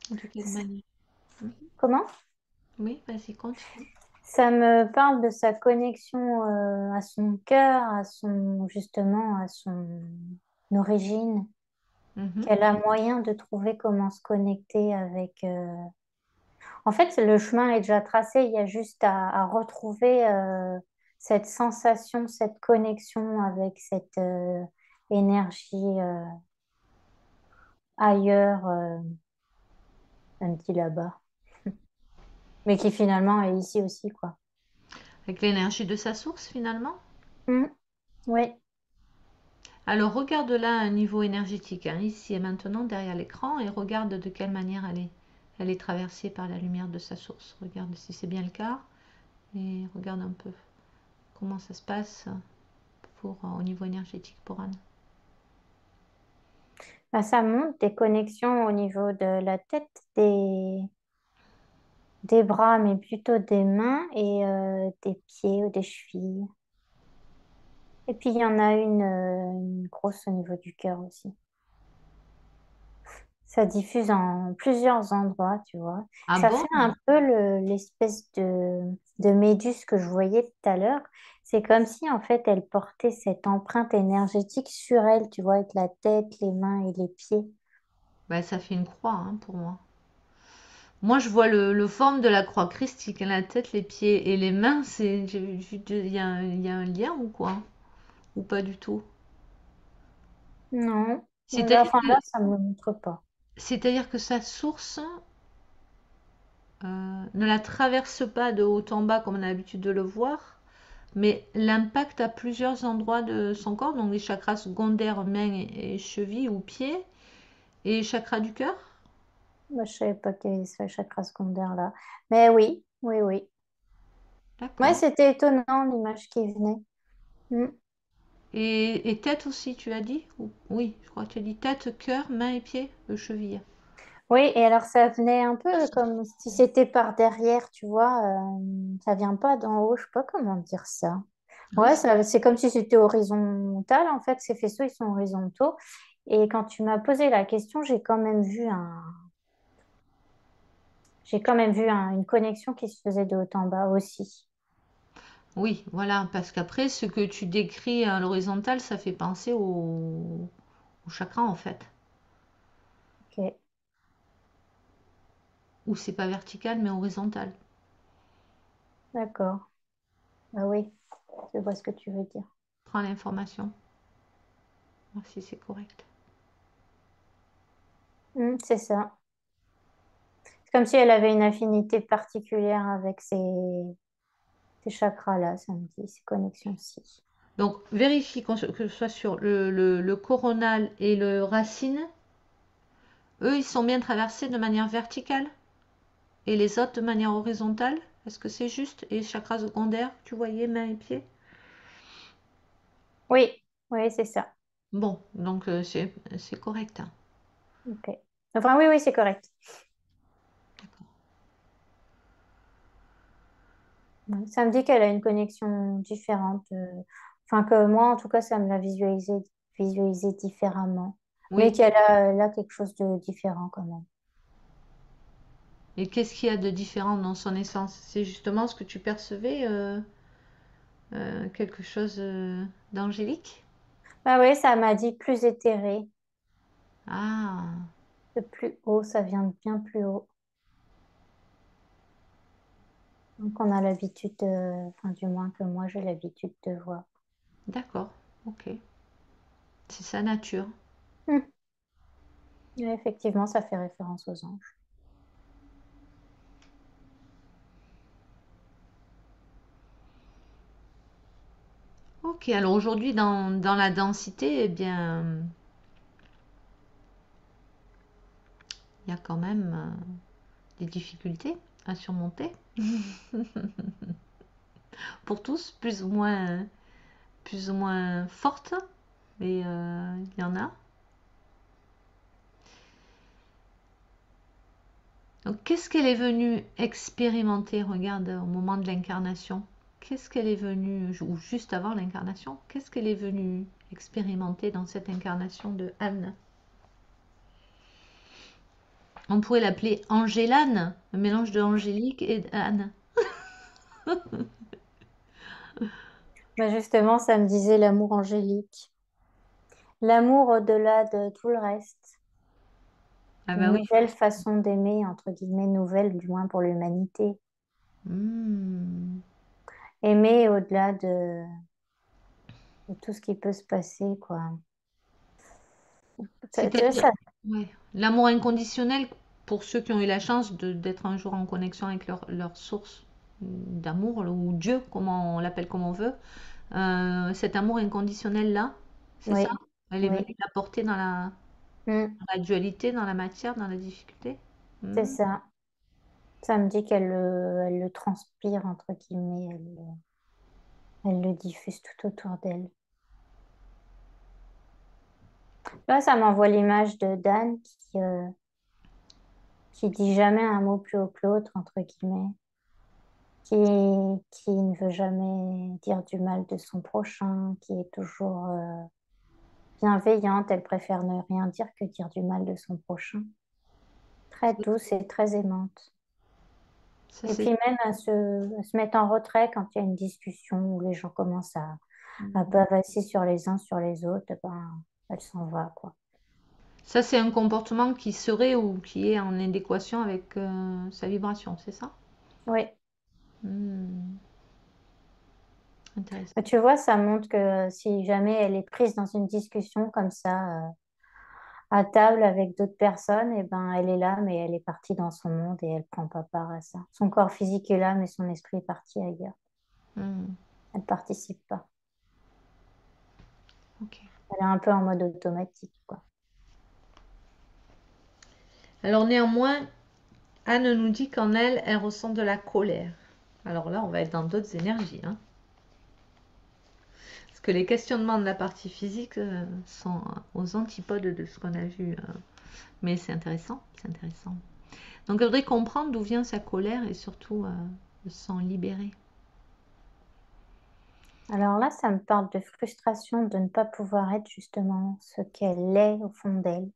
De quelle manière? Mhm. Comment? Oui, vas-y, continue. Ça me parle de sa connexion à son cœur, justement, à son origine, Mhm. qu'elle a moyen de trouver comment se connecter avec. En fait, le chemin est déjà tracé, il y a juste à retrouver cette sensation, cette connexion avec cette énergie ailleurs, un petit là-bas, mais qui finalement est ici aussi, quoi. Avec l'énergie de sa source, finalement. Mm, oui, Alors, regarde-la à un niveau énergétique, hein, ici et maintenant, derrière l'écran, et regarde de quelle manière elle est traversée par la lumière de sa source. Regarde si c'est bien le cas, et regarde un peu comment ça se passe au niveau énergétique pour Anne. bah, ça monte des connexions au niveau de la tête, des bras, mais plutôt des mains et des pieds ou des chevilles. Et puis il y en a une grosse au niveau du cœur aussi. Ça diffuse en plusieurs endroits, tu vois. Ah Ça fait bon? un peu l'espèce de méduse que je voyais tout à l'heure. C'est comme si en fait elle portait cette empreinte énergétique sur elle, tu vois, avec la tête, les mains et les pieds. Bah, ça fait une croix, hein, pour moi. Moi, je vois le forme de la croix christique, hein, la tête, les pieds et les mains. Il y a, il y a un lien ou quoi? Ou pas du tout? Non, là, C'est-à-dire enfin là, que, ça ne me montre pas. c'est-à-dire que sa source ne la traverse pas de haut en bas comme on a l'habitude de le voir, mais l'impact à plusieurs endroits de son corps, donc les chakras secondaires, mains et chevilles ou pieds, et chakras du cœur. Moi, je savais pas qu'il y avait ce chakra secondaire là. Mais oui, oui, oui. Ouais, D'accord. c'était étonnant l'image qui venait. Mm. Et tête aussi, tu as dit? Oui, je crois que tu as dit tête, cœur, mains et pieds, cheville. Oui, et alors ça venait un peu comme si c'était par derrière, tu vois. Ça vient pas d'en haut, je sais pas comment dire ça. Ah, Ouais, c'est comme si c'était horizontal. En fait, ces faisceaux, ils sont horizontaux. Et quand tu m'as posé la question, j'ai quand même vu une connexion qui se faisait de haut en bas aussi. oui, voilà, parce qu'après, ce que tu décris à l'horizontale, ça fait penser au chakra en fait. Ok, Ou c'est pas vertical, mais horizontal. d'accord. Bah oui, je vois ce que tu veux dire. Prends l'information, voir si c'est correct. C'est ça. C'est comme si elle avait une affinité particulière avec ces chakras-là, ça me dit, ces connexions-ci. Donc, vérifie que ce soit sur le coronal et le racine. Eux, ils sont bien traversés de manière verticale et les autres de manière horizontale. Est-ce que c'est juste? Et chakras secondaires, tu voyais, mains et pieds? Oui, oui, c'est ça. Bon, donc c'est correct, hein. Ok. Enfin, oui, oui, c'est correct. Ouais, ça me dit qu'elle a une connexion différente. Enfin, que moi, en tout cas, ça me l'a visualisé différemment. Mais Oui. qu'elle a là quelque chose de différent quand même. Et qu'est-ce qu'il y a de différent dans son essence? C'est justement ce que tu percevais, quelque chose d'angélique? Ah oui, ça m'a dit plus éthéré, Ah, de plus haut, ça vient de bien plus haut. Donc, on a l'habitude, enfin, du moins que moi, j'ai l'habitude de voir. d'accord, ok. C'est sa nature. Hmm. Et effectivement, ça fait référence aux anges. Ok, alors aujourd'hui, dans la densité, eh bien, il y a quand même des difficultés à surmonter pour tous, plus ou moins fortes, mais il y en a. Donc, qu'est-ce qu'elle est venue expérimenter, regarde, au moment de l'incarnation? Qu'est-ce qu'elle est venue, ou juste avant l'incarnation, qu'est-ce qu'elle est venue expérimenter dans cette incarnation de Anne? On pourrait l'appeler Angélane, un mélange de Angélique et d'Anne. Bah justement, ça me disait l'amour angélique. L'amour au-delà de tout le reste. Ah bah Une oui. nouvelle façon d'aimer, entre guillemets, nouvelle du moins pour l'humanité. Hmm. Aimer au-delà de tout ce qui peut se passer, quoi. Tu vois, C'est-à-dire, ça, ouais, l'amour inconditionnel pour ceux qui ont eu la chance d'être un jour en connexion avec leur source d'amour, ou Dieu, comment on l'appelle comme on veut. Cet amour inconditionnel-là, c'est ça? oui, Elle est oui, venue l'apporter mm, dans la dualité, dans la matière, dans la difficulté. c'est Hmm. ça. Ça me dit elle le transpire, entre guillemets, elle le diffuse tout autour d'elle. Là, ça m'envoie l'image de Dan qui dit jamais un mot plus haut que l'autre, entre guillemets, qui, qui ne veut jamais dire du mal de son prochain, qui est toujours bienveillante, elle préfère ne rien dire que dire du mal de son prochain. Très douce et très aimante. Ça, Et c'est... puis même à se mettre en retrait quand il y a une discussion où les gens commencent à Hmm. bavasser sur les uns sur les autres, eh ben, elle s'en va, quoi. Ça, c'est un comportement qui serait ou qui est en adéquation avec sa vibration, c'est ça? Oui. Hmm. Mais Intéressant. tu vois, ça montre que si jamais elle est prise dans une discussion comme ça, à table avec d'autres personnes, eh ben, elle est là, mais elle est partie dans son monde et elle prend pas part à ça. Son corps physique est là, mais son esprit est parti ailleurs. Hmm. Elle participe pas. Ok. Elle est un peu en mode automatique, quoi. Alors néanmoins, Anne nous dit qu'en elle, elle ressent de la colère. Alors là, on va être dans d'autres énergies, hein. Parce que les questionnements de la partie physique sont aux antipodes de ce qu'on a vu. Mais c'est intéressant, c'est intéressant. Donc elle voudrait comprendre d'où vient sa colère et surtout s'en libérer. Alors là, ça me parle de frustration de ne pas pouvoir être justement ce qu'elle est au fond d'elle.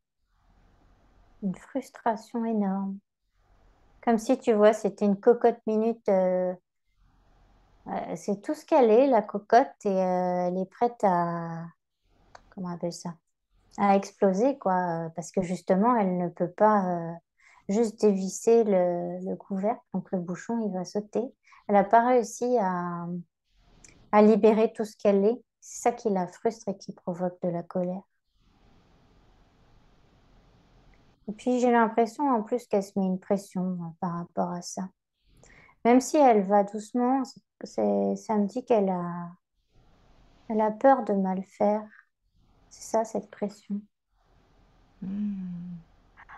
Une frustration énorme. Comme si, tu vois, c'était une cocotte minute. C'est tout ce qu'elle est, la cocotte, et elle est prête comment on appelle ça? À exploser, quoi. Parce que justement, elle ne peut pas juste dévisser le couvercle, donc le bouchon, il va sauter. Elle n'a pas réussi à libérer tout ce qu'elle est. C'est ça qui la frustre et qui provoque de la colère. Et puis j'ai l'impression en plus qu'elle se met une pression par rapport à ça. Même si elle va doucement, ça me dit elle a peur de mal faire. C'est ça, cette pression. Hmm.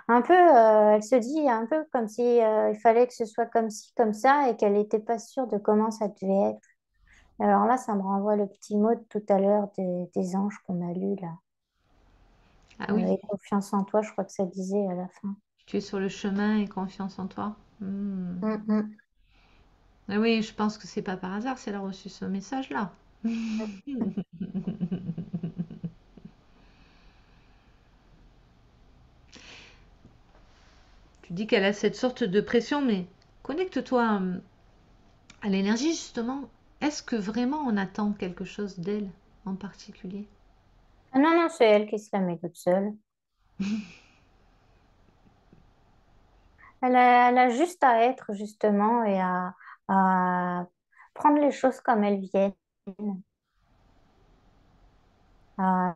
Un peu, elle se dit un peu comme si il fallait que ce soit comme ci, comme ça, et qu'elle n'était pas sûre de comment ça devait être. Alors là, ça me renvoie le petit mot de tout à l'heure des anges qu'on a lu là. Ah oui, Et confiance en toi, je crois que ça disait à la fin. tu es sur le chemin et confiance en toi. Hmm. Mm, mm. Ah oui, je pense que c'est pas par hasard si elle a reçu ce message-là. Tu dis qu'elle a cette sorte de pression, mais connecte-toi à l'énergie justement. Est-ce que vraiment on attend quelque chose d'elle en particulier? Ah non, non, c'est elle qui se la met toute seule. Elle a juste à être justement et à prendre les choses comme elles viennent. Par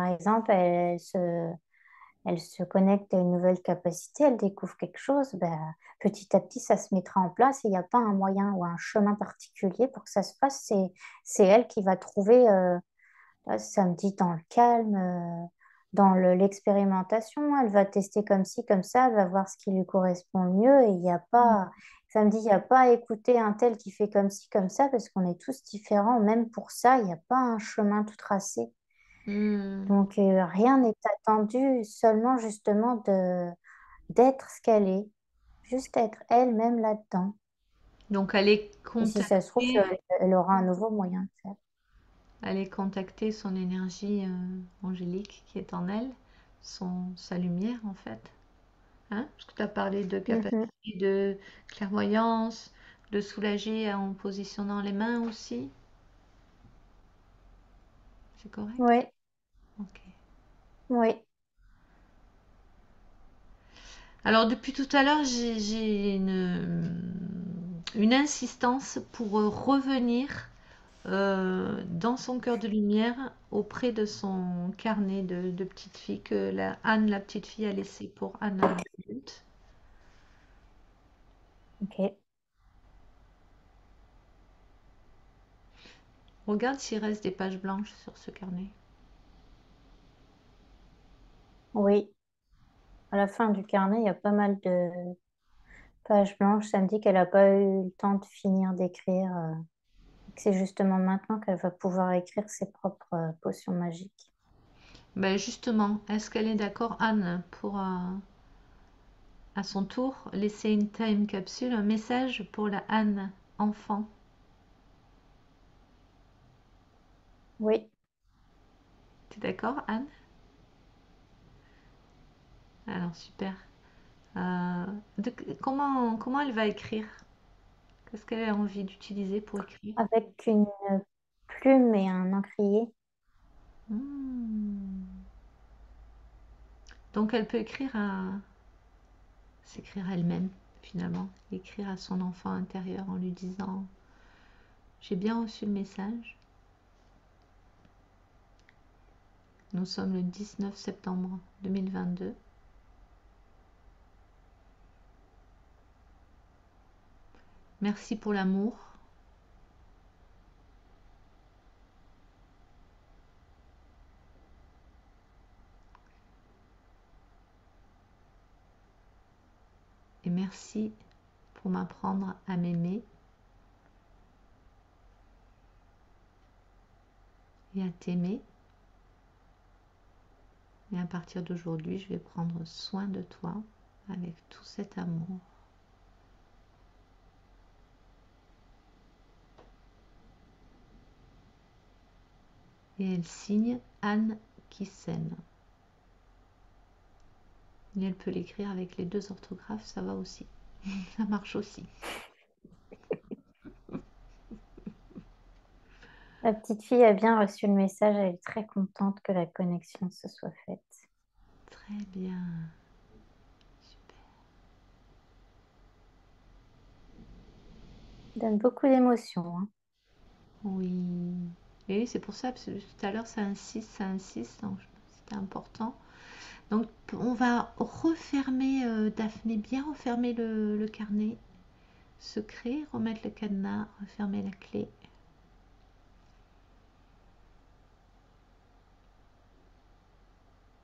exemple, elle se connecte à une nouvelle capacité, elle découvre quelque chose, ben, petit à petit, ça se mettra en place. Il n'y a pas un moyen ou un chemin particulier pour que ça se fasse. C'est elle qui va trouver, ça me dit, dans le calme, dans l'expérimentation. Elle va tester comme ci, comme ça, elle va voir ce qui lui correspond le mieux. Et il n'y a pas, ça me dit, il n'y a pas à écouter un tel qui fait comme ci, comme ça, parce qu'on est tous différents. Même pour ça, il n'y a pas un chemin tout tracé. Hmm. Donc, rien n'est attendu, seulement justement d'être ce qu'elle est, juste être elle-même là-dedans. Donc aller Et si ça se trouve, contacter, elle aura un nouveau moyen de faire. aller contacter son énergie angélique qui est en elle, sa lumière en fait. Hein? Parce que tu as parlé de Mhm. capacité de clairvoyance, de soulager en positionnant les mains aussi. C'est correct? Oui, Ok. oui, Alors depuis tout à l'heure, j'ai une insistance pour revenir dans son cœur de lumière auprès de son carnet de petite fille que Anne, la petite fille, a laissé pour Anna l'adulte. ok. Regarde s'il reste des pages blanches sur ce carnet. Oui, à la fin du carnet, il y a pas mal de pages blanches. Ça me dit qu'elle n'a pas eu le temps de finir d'écrire, que c'est justement maintenant qu'elle va pouvoir écrire ses propres potions magiques. Ben justement, est-ce qu'elle est d'accord, Anne, pour à son tour laisser une time capsule, un message pour la Anne enfant? Oui, T'es d'accord, Anne? Alors super. Euh, comment elle va écrire? Qu'est-ce qu'elle a envie d'utiliser pour écrire? avec une plume et un encrier. Hmm. Donc elle peut s'écrire elle-même finalement, écrire à son enfant intérieur en lui disant j'ai bien reçu le message. Nous sommes le 19 septembre 2022. Merci pour l'amour. Et merci pour m'apprendre à m'aimer et à t'aimer. Et à partir d'aujourd'hui, je vais prendre soin de toi avec tout cet amour. Et elle signe Anne qui s'aime. Et elle peut l'écrire avec les deux orthographes, ça va aussi. Ça marche aussi. La petite fille a bien reçu le message, elle est très contente que la connexion se soit faite. Très bien. Super. Donne beaucoup d'émotions, hein. Oui. Et c'est pour ça, parce que tout à l'heure, ça insiste, donc c'était important. Donc, on va refermer, Daphné, bien refermer le carnet secret, remettre le cadenas, refermer la clé.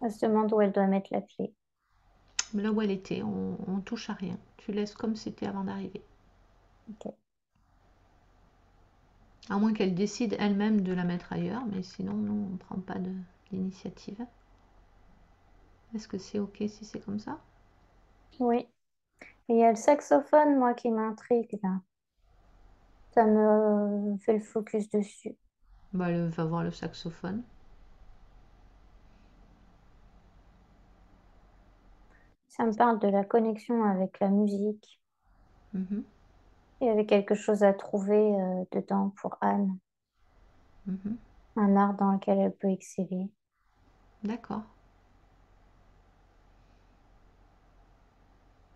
Elle se demande où elle doit mettre la clé. Mais là où elle était, on touche à rien. Tu laisses comme c'était avant d'arriver. Ok. À moins qu'elle décide elle-même de la mettre ailleurs, mais sinon, nous, on ne prend pas d'initiative. Est-ce que c'est ok si c'est comme ça? Oui. Et il y a le saxophone, moi, qui m'intrigue, là. Ça me fait le focus dessus. Bah, elle va voir le saxophone. Ça me parle de la connexion avec la musique. Mhm, Il y avait quelque chose à trouver dedans pour Anne. mhm. Un art dans lequel elle peut exceller. D'accord.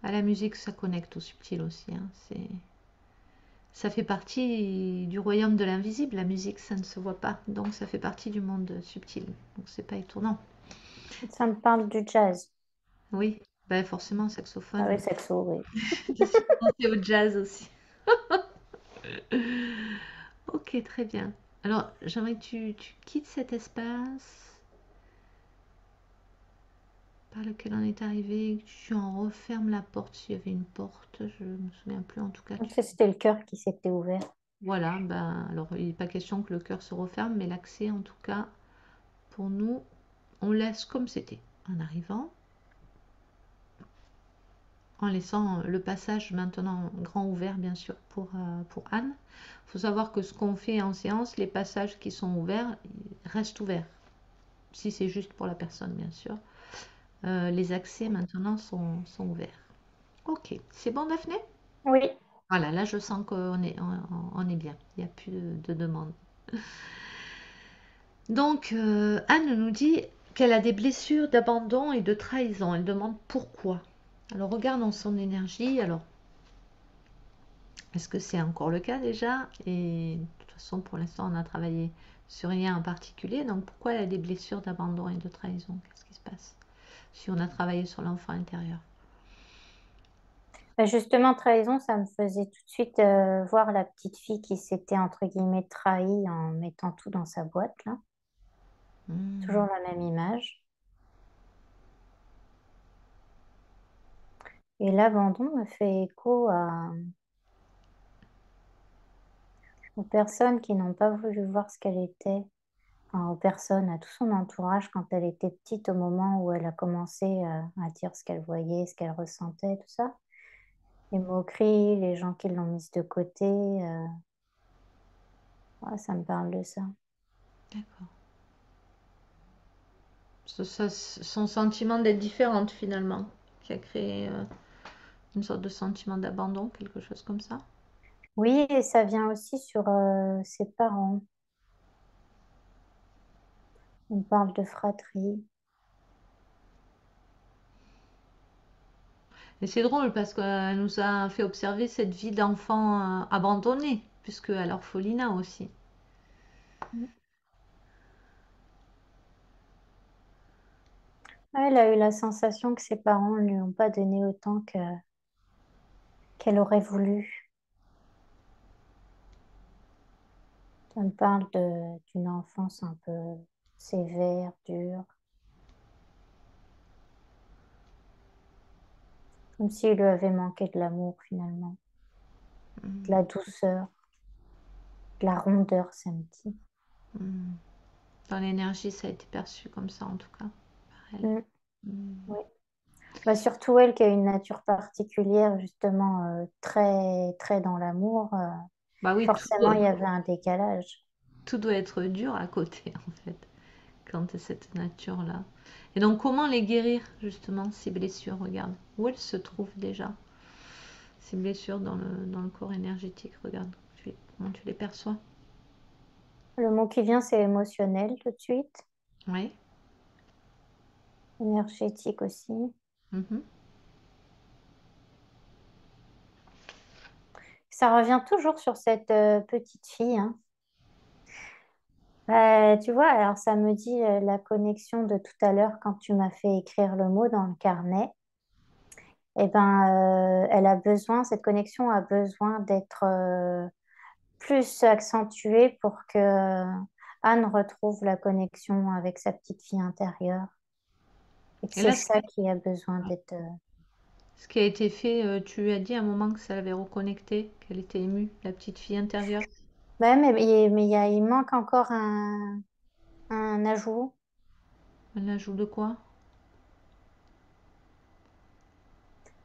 À la musique, ça connecte au subtil aussi, hein. Ça fait partie du royaume de l'invisible. La musique, ça ne se voit pas, donc ça fait partie du monde subtil. Donc c'est pas étonnant. Ça me parle du jazz. Oui, ben forcément, Ah oui, saxophone. saxo, oui. Je suis pensée au jazz aussi. Ok, très bien. Alors, j'aimerais que tu quittes cet espace par lequel on est arrivé, tu en refermes la porte s'il y avait une porte, je me souviens plus en tout cas. Donc ça, c'était le cœur qui s'était ouvert. Voilà, ben alors il n'est pas question que le cœur se referme, mais l'accès en tout cas, pour nous, on laisse comme c'était en arrivant, en laissant le passage maintenant grand ouvert bien sûr pour Anne. Il faut savoir que ce qu'on fait en séance, les passages qui sont ouverts restent ouverts, si c'est juste pour la personne bien sûr. Les accès maintenant sont ouverts. Ok, c'est bon Daphné? Oui, Voilà, là je sens on est bien, il n'y a plus de demande. Donc Anne nous dit qu'elle a des blessures d'abandon et de trahison. Elle demande pourquoi. Alors regardons son énergie. Alors, est-ce que c'est encore le cas déjà? Et de toute façon, pour l'instant, on a travaillé sur rien en particulier. Donc pourquoi elle a des blessures d'abandon et de trahison? Qu'est-ce qui se passe si on a travaillé sur l'enfant intérieur? bah, justement, trahison, ça me faisait tout de suite voir la petite fille qui s'était, entre guillemets, trahie en mettant tout dans sa boîte, là. Toujours Hmm. la même image. Et l'abandon me fait écho aux personnes qui n'ont pas voulu voir ce qu'elle était, enfin, aux personnes, à tout son entourage quand elle était petite, au moment où elle a commencé à dire ce qu'elle voyait, ce qu'elle ressentait, tout ça. Les moqueries, les gens qui l'ont mise de côté, ouais, ça me parle de ça. D'accord. Son sentiment d'être différente finalement, qui a créé une sorte de sentiment d'abandon, quelque chose comme ça. Oui, et ça vient aussi sur ses parents. On parle de fratrie. Et c'est drôle parce qu'elle nous a fait observer cette vie d'enfant abandonné, puisque à l'orphelinat aussi. Elle a eu la sensation que ses parents ne lui ont pas donné autant qu'elle aurait voulu. Ça me parle d'une enfance un peu sévère, dure, comme s'il lui avait manqué de l'amour finalement, de la Mm, douceur, de la rondeur, ça me dit. mm. Dans l'énergie, ça a été perçu comme ça en tout cas par elle. Mm, Mm. oui. Bah, surtout elle qui a une nature particulière, justement, très, très dans l'amour, Bah oui, forcément il y avait un décalage. tout doit être dur à côté en fait, quand tu cette nature-là. Et donc comment les guérir justement, ces blessures? Regarde, où elles se trouvent déjà, ces blessures dans le corps énergétique, regarde, comment tu les perçois? Le mot qui vient, c'est émotionnel tout de suite, Oui. énergétique aussi. Mhm. Ça revient toujours sur cette petite fille, hein. Tu vois, alors ça me dit la connexion de tout à l'heure quand tu m'as fait écrire le mot dans le carnet. Eh ben, elle a besoin, cette connexion a besoin d'être plus accentuée pour que Anne retrouve la connexion avec sa petite fille intérieure. Et que Et c'est là, ça qui a besoin d'être. ce qui a été fait, tu lui as dit à un moment que ça l'avait reconnecté, qu'elle était émue, la petite fille intérieure. Ouais, mais il manque encore un ajout. Un ajout de quoi?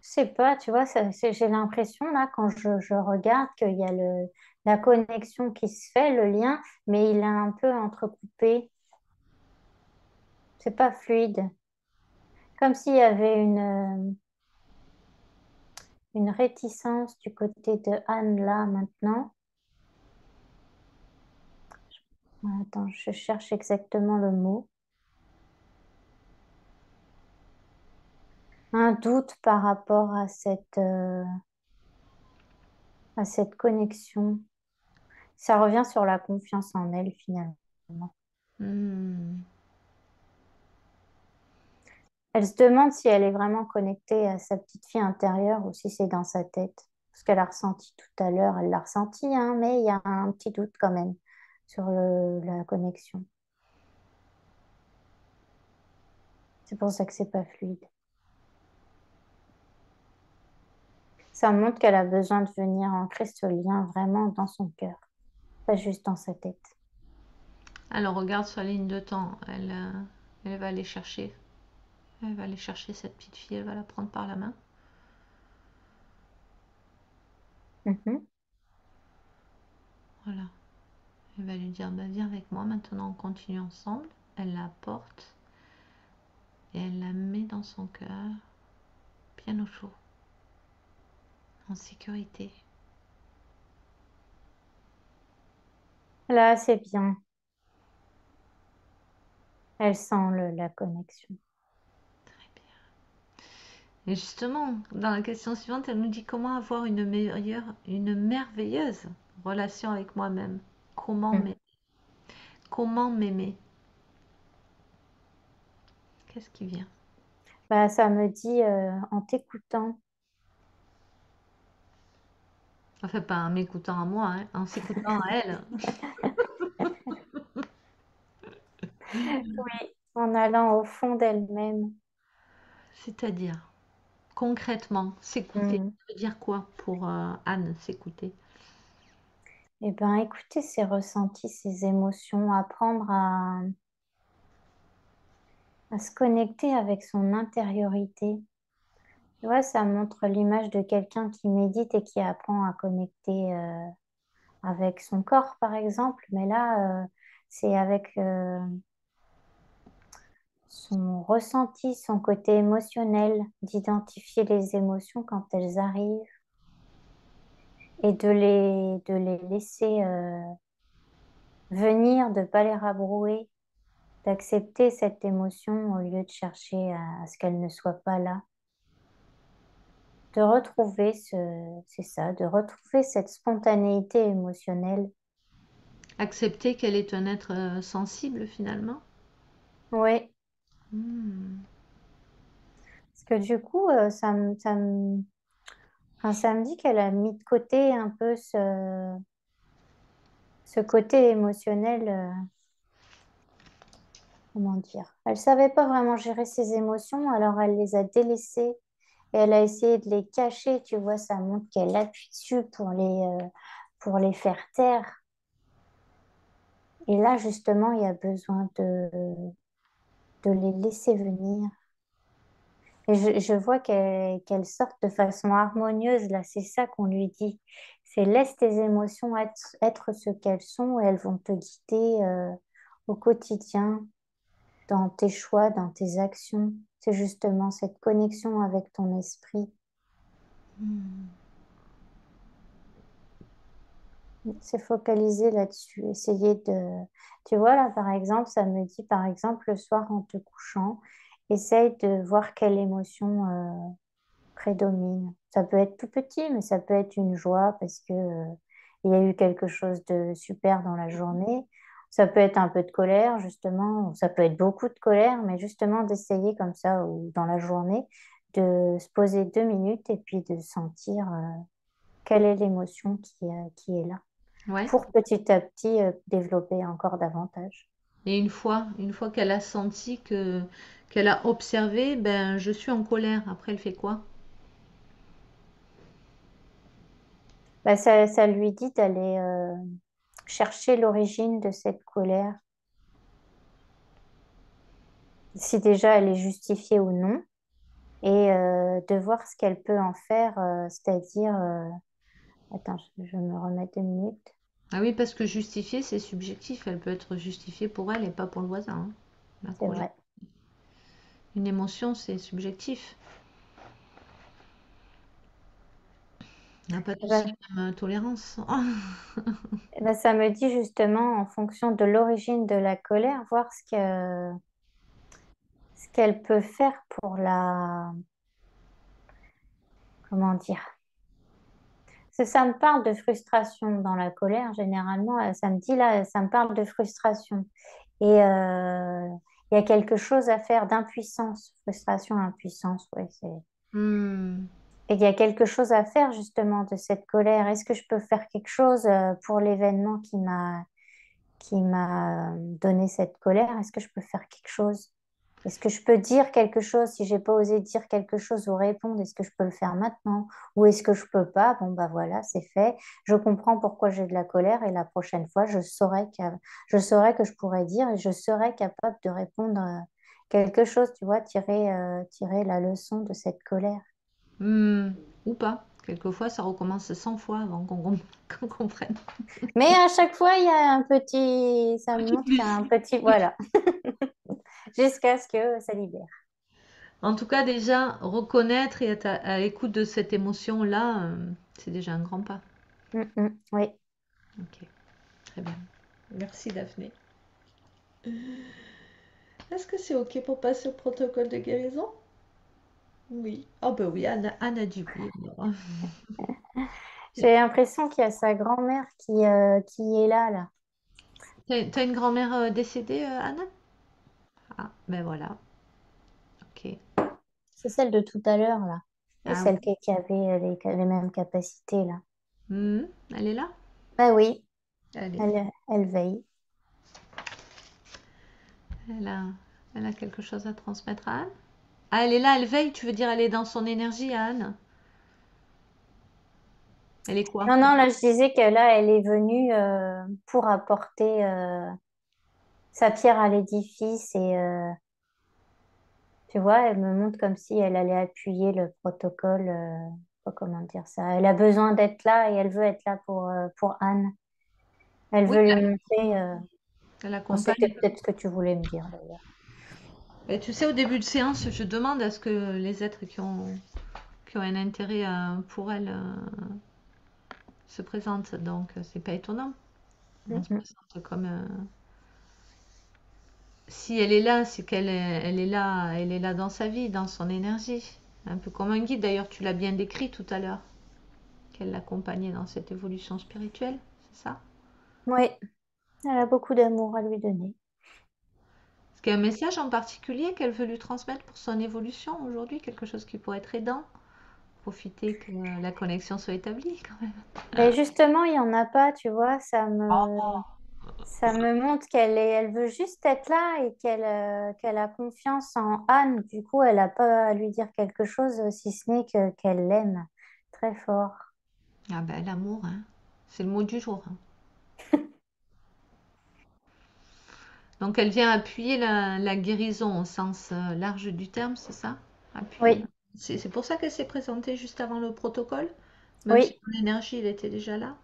Je sais pas, tu vois, j'ai l'impression là, quand je regarde, qu'il y a la connexion qui se fait, le lien, mais il est un peu entrecoupé. C'est pas fluide. Comme s'il y avait une réticence du côté de Anne là maintenant. Attends, je cherche exactement le mot. Un doute par rapport à cette connexion. Ça revient sur la confiance en elle finalement. Hmm. Elle se demande si elle est vraiment connectée à sa petite fille intérieure ou si c'est dans sa tête. Parce qu'elle a ressenti tout à l'heure, elle l'a ressenti, hein, mais il y a un petit doute quand même sur la connexion. C'est pour ça que c'est pas fluide. Ça montre qu'elle a besoin de venir ancrer ce lien vraiment dans son cœur, pas juste dans sa tête. Alors regarde sur la ligne de temps, elle va aller chercher. Elle va aller chercher cette petite fille, elle va la prendre par la main. Mhm. Voilà. Elle va lui dire, bah, viens avec moi, maintenant on continue ensemble. Elle la porte et elle la met dans son cœur, bien au chaud, en sécurité. Là, c'est bien. Elle sent la connexion. Très bien. Et justement, dans la question suivante, elle nous dit comment avoir une meilleure, une merveilleuse relation avec moi-même. Comment Mm. m'aimer? Comment m'aimer? Qu'est-ce qui vient? Bah, ça me dit en t'écoutant. Enfin, pas en m'écoutant à moi, hein, en s'écoutant à elle. Oui, en allant au fond d'elle-même. C'est-à-dire, concrètement, s'écouter. Mm. Ça veut dire quoi pour Anne, s'écouter? Eh bien, écouter ses ressentis, ses émotions, apprendre à se connecter avec son intériorité. Tu vois, ça montre l'image de quelqu'un qui médite et qui apprend à connecter avec son corps, par exemple. Mais là, c'est avec son ressenti, son côté émotionnel, d'identifier les émotions quand elles arrivent et de les laisser venir, de ne pas les rabrouer, d'accepter cette émotion au lieu de chercher à ce qu'elle ne soit pas là. De retrouver c'est ça, de retrouver cette spontanéité émotionnelle. Accepter qu'elle est un être sensible finalement. Oui, Hmm. parce que du coup, enfin, ça me dit qu'elle a mis de côté un peu ce côté émotionnel, comment dire. Elle savait pas vraiment gérer ses émotions, alors elle les a délaissées et elle a essayé de les cacher. Tu vois, ça montre qu'elle appuie dessus pour les faire taire. Et là, justement, il y a besoin de les laisser venir. Et je vois qu'elles sortent de façon harmonieuse, là, c'est ça qu'on lui dit. C'est laisse tes émotions être ce qu'elles sont et elles vont te guider au quotidien, dans tes choix, dans tes actions. C'est justement cette connexion avec ton esprit. Hmm. C'est focaliser là-dessus, essayer de... Tu vois, là, par exemple, ça me dit, par exemple, le soir en te couchant, essaye de voir quelle émotion prédomine. Ça peut être tout petit, mais ça peut être une joie parce que, il y a eu quelque chose de super dans la journée. Ça peut être un peu de colère, justement, ou ça peut être beaucoup de colère, mais justement d'essayer comme ça, ou dans la journée, de se poser 2 minutes et puis de sentir quelle est l'émotion qui est là, Ouais. pour petit à petit développer encore davantage. Et une fois qu'elle a senti que qu'elle a observé, ben je suis en colère. Après, elle fait quoi? Bah, ça lui dit d'aller chercher l'origine de cette colère, si déjà elle est justifiée ou non, et de voir ce qu'elle peut en faire, c'est-à-dire, attends, je me remets 2 minutes. Ah oui, parce que justifier, c'est subjectif. Elle peut être justifiée pour elle et pas pour le voisin, hein, la C'est colère. vrai. Une émotion, c'est subjectif. On n'a pas Eh tous ben, la même tolérance. eh ben, ça me dit justement, en fonction de l'origine de la colère, voir ce qu'elle peut faire pour comment dire, parce que ça me parle de frustration dans la colère, généralement, ça me dit là, ça me parle de frustration. Et il y a quelque chose à faire d'impuissance, frustration, impuissance, ouais, c'est... Hmm. Et il y a quelque chose à faire justement de cette colère. Est-ce que je peux faire quelque chose pour l'événement qui m'a donné cette colère? Est-ce que je peux faire quelque chose? Est-ce que je peux dire quelque chose? Si j'ai pas osé dire quelque chose ou répondre, est-ce que je peux le faire maintenant? Ou est-ce que je peux pas? Bon, bah voilà, c'est fait. Je comprends pourquoi j'ai de la colère et la prochaine fois, je saurais que je pourrais dire et je serais capable de répondre quelque chose, tu vois, tirer la leçon de cette colère. Hmm, ou pas. Quelquefois, ça recommence 100 fois avant qu'on comprenne. Mais à chaque fois, il y a ça Un me petit montre qu'il y a plus. un petit, voilà, jusqu'à ce que ça libère. En tout cas, déjà, reconnaître et être à l'écoute de cette émotion-là, c'est déjà un grand pas. Oui. Ok, très bien. Merci Daphné. Est-ce que c'est ok pour passer au protocole de guérison? Oui. Oh bah oui, Anne a dit oui. Alors. J'ai l'impression qu'il y a sa grand-mère qui est là. T'as une grand-mère décédée, Anne? Ah, ben voilà. Ok. C'est celle de tout à l'heure, là. Et Ah celle oui. qui avait les mêmes capacités, là. Mhm. Elle est là? Ah oui, Allez. elle veille. Elle a, elle a quelque chose à transmettre à Anne? Ah, elle est là, elle veille, tu veux dire, elle est dans son énergie, Anne? Elle est quoi? Non, non, là, je disais que là, elle est venue pour apporter sa pierre à l'édifice et tu vois, elle me montre comme si elle allait appuyer le protocole. Pas comment dire ça. Elle a besoin d'être là et elle veut être là pour Anne. Elle Oui, veut lui montrer. elle Bon, c'était accompagne. peut-être ce que tu voulais me dire d'ailleurs. Et tu sais, au début de séance, je demande à ce que les êtres qui ont un intérêt pour elle se présentent. Donc, c'est pas étonnant. Mm, Elle se mm. présente comme. Si elle est là, c'est elle est là dans sa vie, dans son énergie. Un peu comme un guide. D'ailleurs, tu l'as bien décrit tout à l'heure, qu'elle l'accompagnait dans cette évolution spirituelle, c'est ça? Oui, elle a beaucoup d'amour à lui donner. Est-ce qu'il y a un message en particulier qu'elle veut lui transmettre pour son évolution aujourd'hui? Quelque chose qui pourrait être aidant? Profiter que la connexion soit établie quand même. Mais justement, il n'y en a pas, tu vois, ça me montre elle veut juste être là et qu'elle a confiance en Anne. Du coup, elle n'a pas à lui dire quelque chose, si ce n'est qu'elle l'aime très fort. Ah ben l'amour, hein. C'est le mot du jour, hein. Donc elle vient appuyer la guérison au sens large du terme, c'est ça? Appuyer. Oui, C'est pour ça qu'elle s'est présentée juste avant le protocole, même si oui, son énergie, elle était déjà là.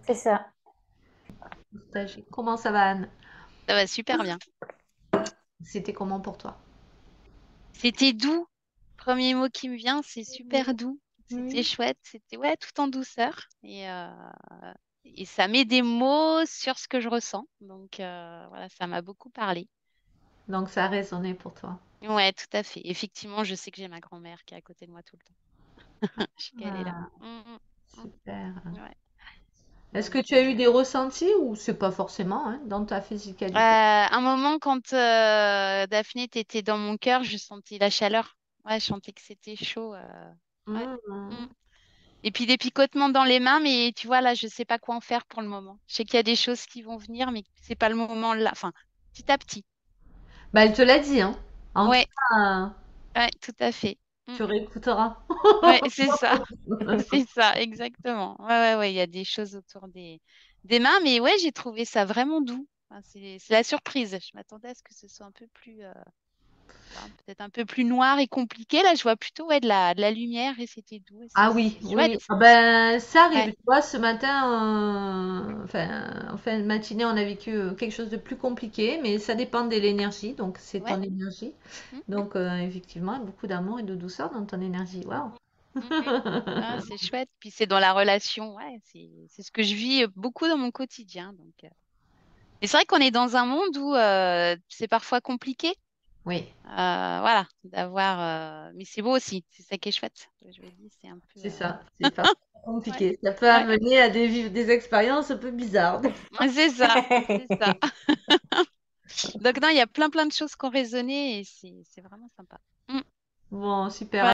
c'est Donc, ça. partagez. Comment ça va, Anne? Ça va super bien. C'était comment pour toi? C'était doux. Premier mot qui me vient, c'est super doux. C'était Oui. chouette. C'était ouais, tout en douceur. Et ça met des mots sur ce que je ressens. Donc voilà, ça m'a beaucoup parlé. Donc ça a résonné pour toi. Ouais, tout à fait. Effectivement, je sais que j'ai ma grand-mère qui est à côté de moi tout le temps. Je sais qu'elle est là. Ah, Mm. super. Ouais. Est-ce que Donc, tu as eu des ressentis ou c'est pas forcément hein, dans ta physicalité? un moment, quand Daphné, t'étais dans mon cœur, je sentais la chaleur. Ouais, je sentais que c'était chaud. Ouais. Mm. Mhm. Et puis des picotements dans les mains, mais tu vois, là, je sais pas quoi en faire pour le moment. Je sais qu'il y a des choses qui vont venir, mais c'est pas le moment là. Enfin, petit à petit. Bah, elle te l'a dit, hein. En tout Ouais, cas, ouais, tout à fait. tu réécouteras. Ouais, c'est ça. C'est ça, exactement. Ouais, ouais, ouais, il y a des choses autour des mains, mais ouais, j'ai trouvé ça vraiment doux. Enfin, c'est la surprise. Je m'attendais à ce que ce soit un peu plus, enfin, peut-être un peu plus noir et compliqué. Là, je vois plutôt ouais, de la lumière et c'était doux et Ah oui, c'est oui, oui. chouette. Ah ben, ça arrive. Ouais, Tu vois, ce matin, enfin, en fin de matinée, on a vécu quelque chose de plus compliqué, mais ça dépend de l'énergie, donc c'est ouais. ton énergie. Mm, Donc, effectivement, beaucoup d'amour et de douceur dans ton énergie. Waouh! mm. Ah, c'est chouette. Puis c'est dans la relation, ouais, c'est ce que je vis beaucoup dans mon quotidien. Donc, et c'est vrai qu'on est dans un monde où c'est parfois compliqué, Oui, voilà, mais c'est beau aussi. C'est ça qui est chouette. Je me dis, c'est un peu, c'est ça. C'est pas ouais, compliqué. Ça peut ouais, amener à vivre des expériences un peu bizarres. c'est ça, c'est ça. Donc non, il y a plein plein de choses qui ont résonné et c'est vraiment sympa. Mm. Bon, super. Voilà.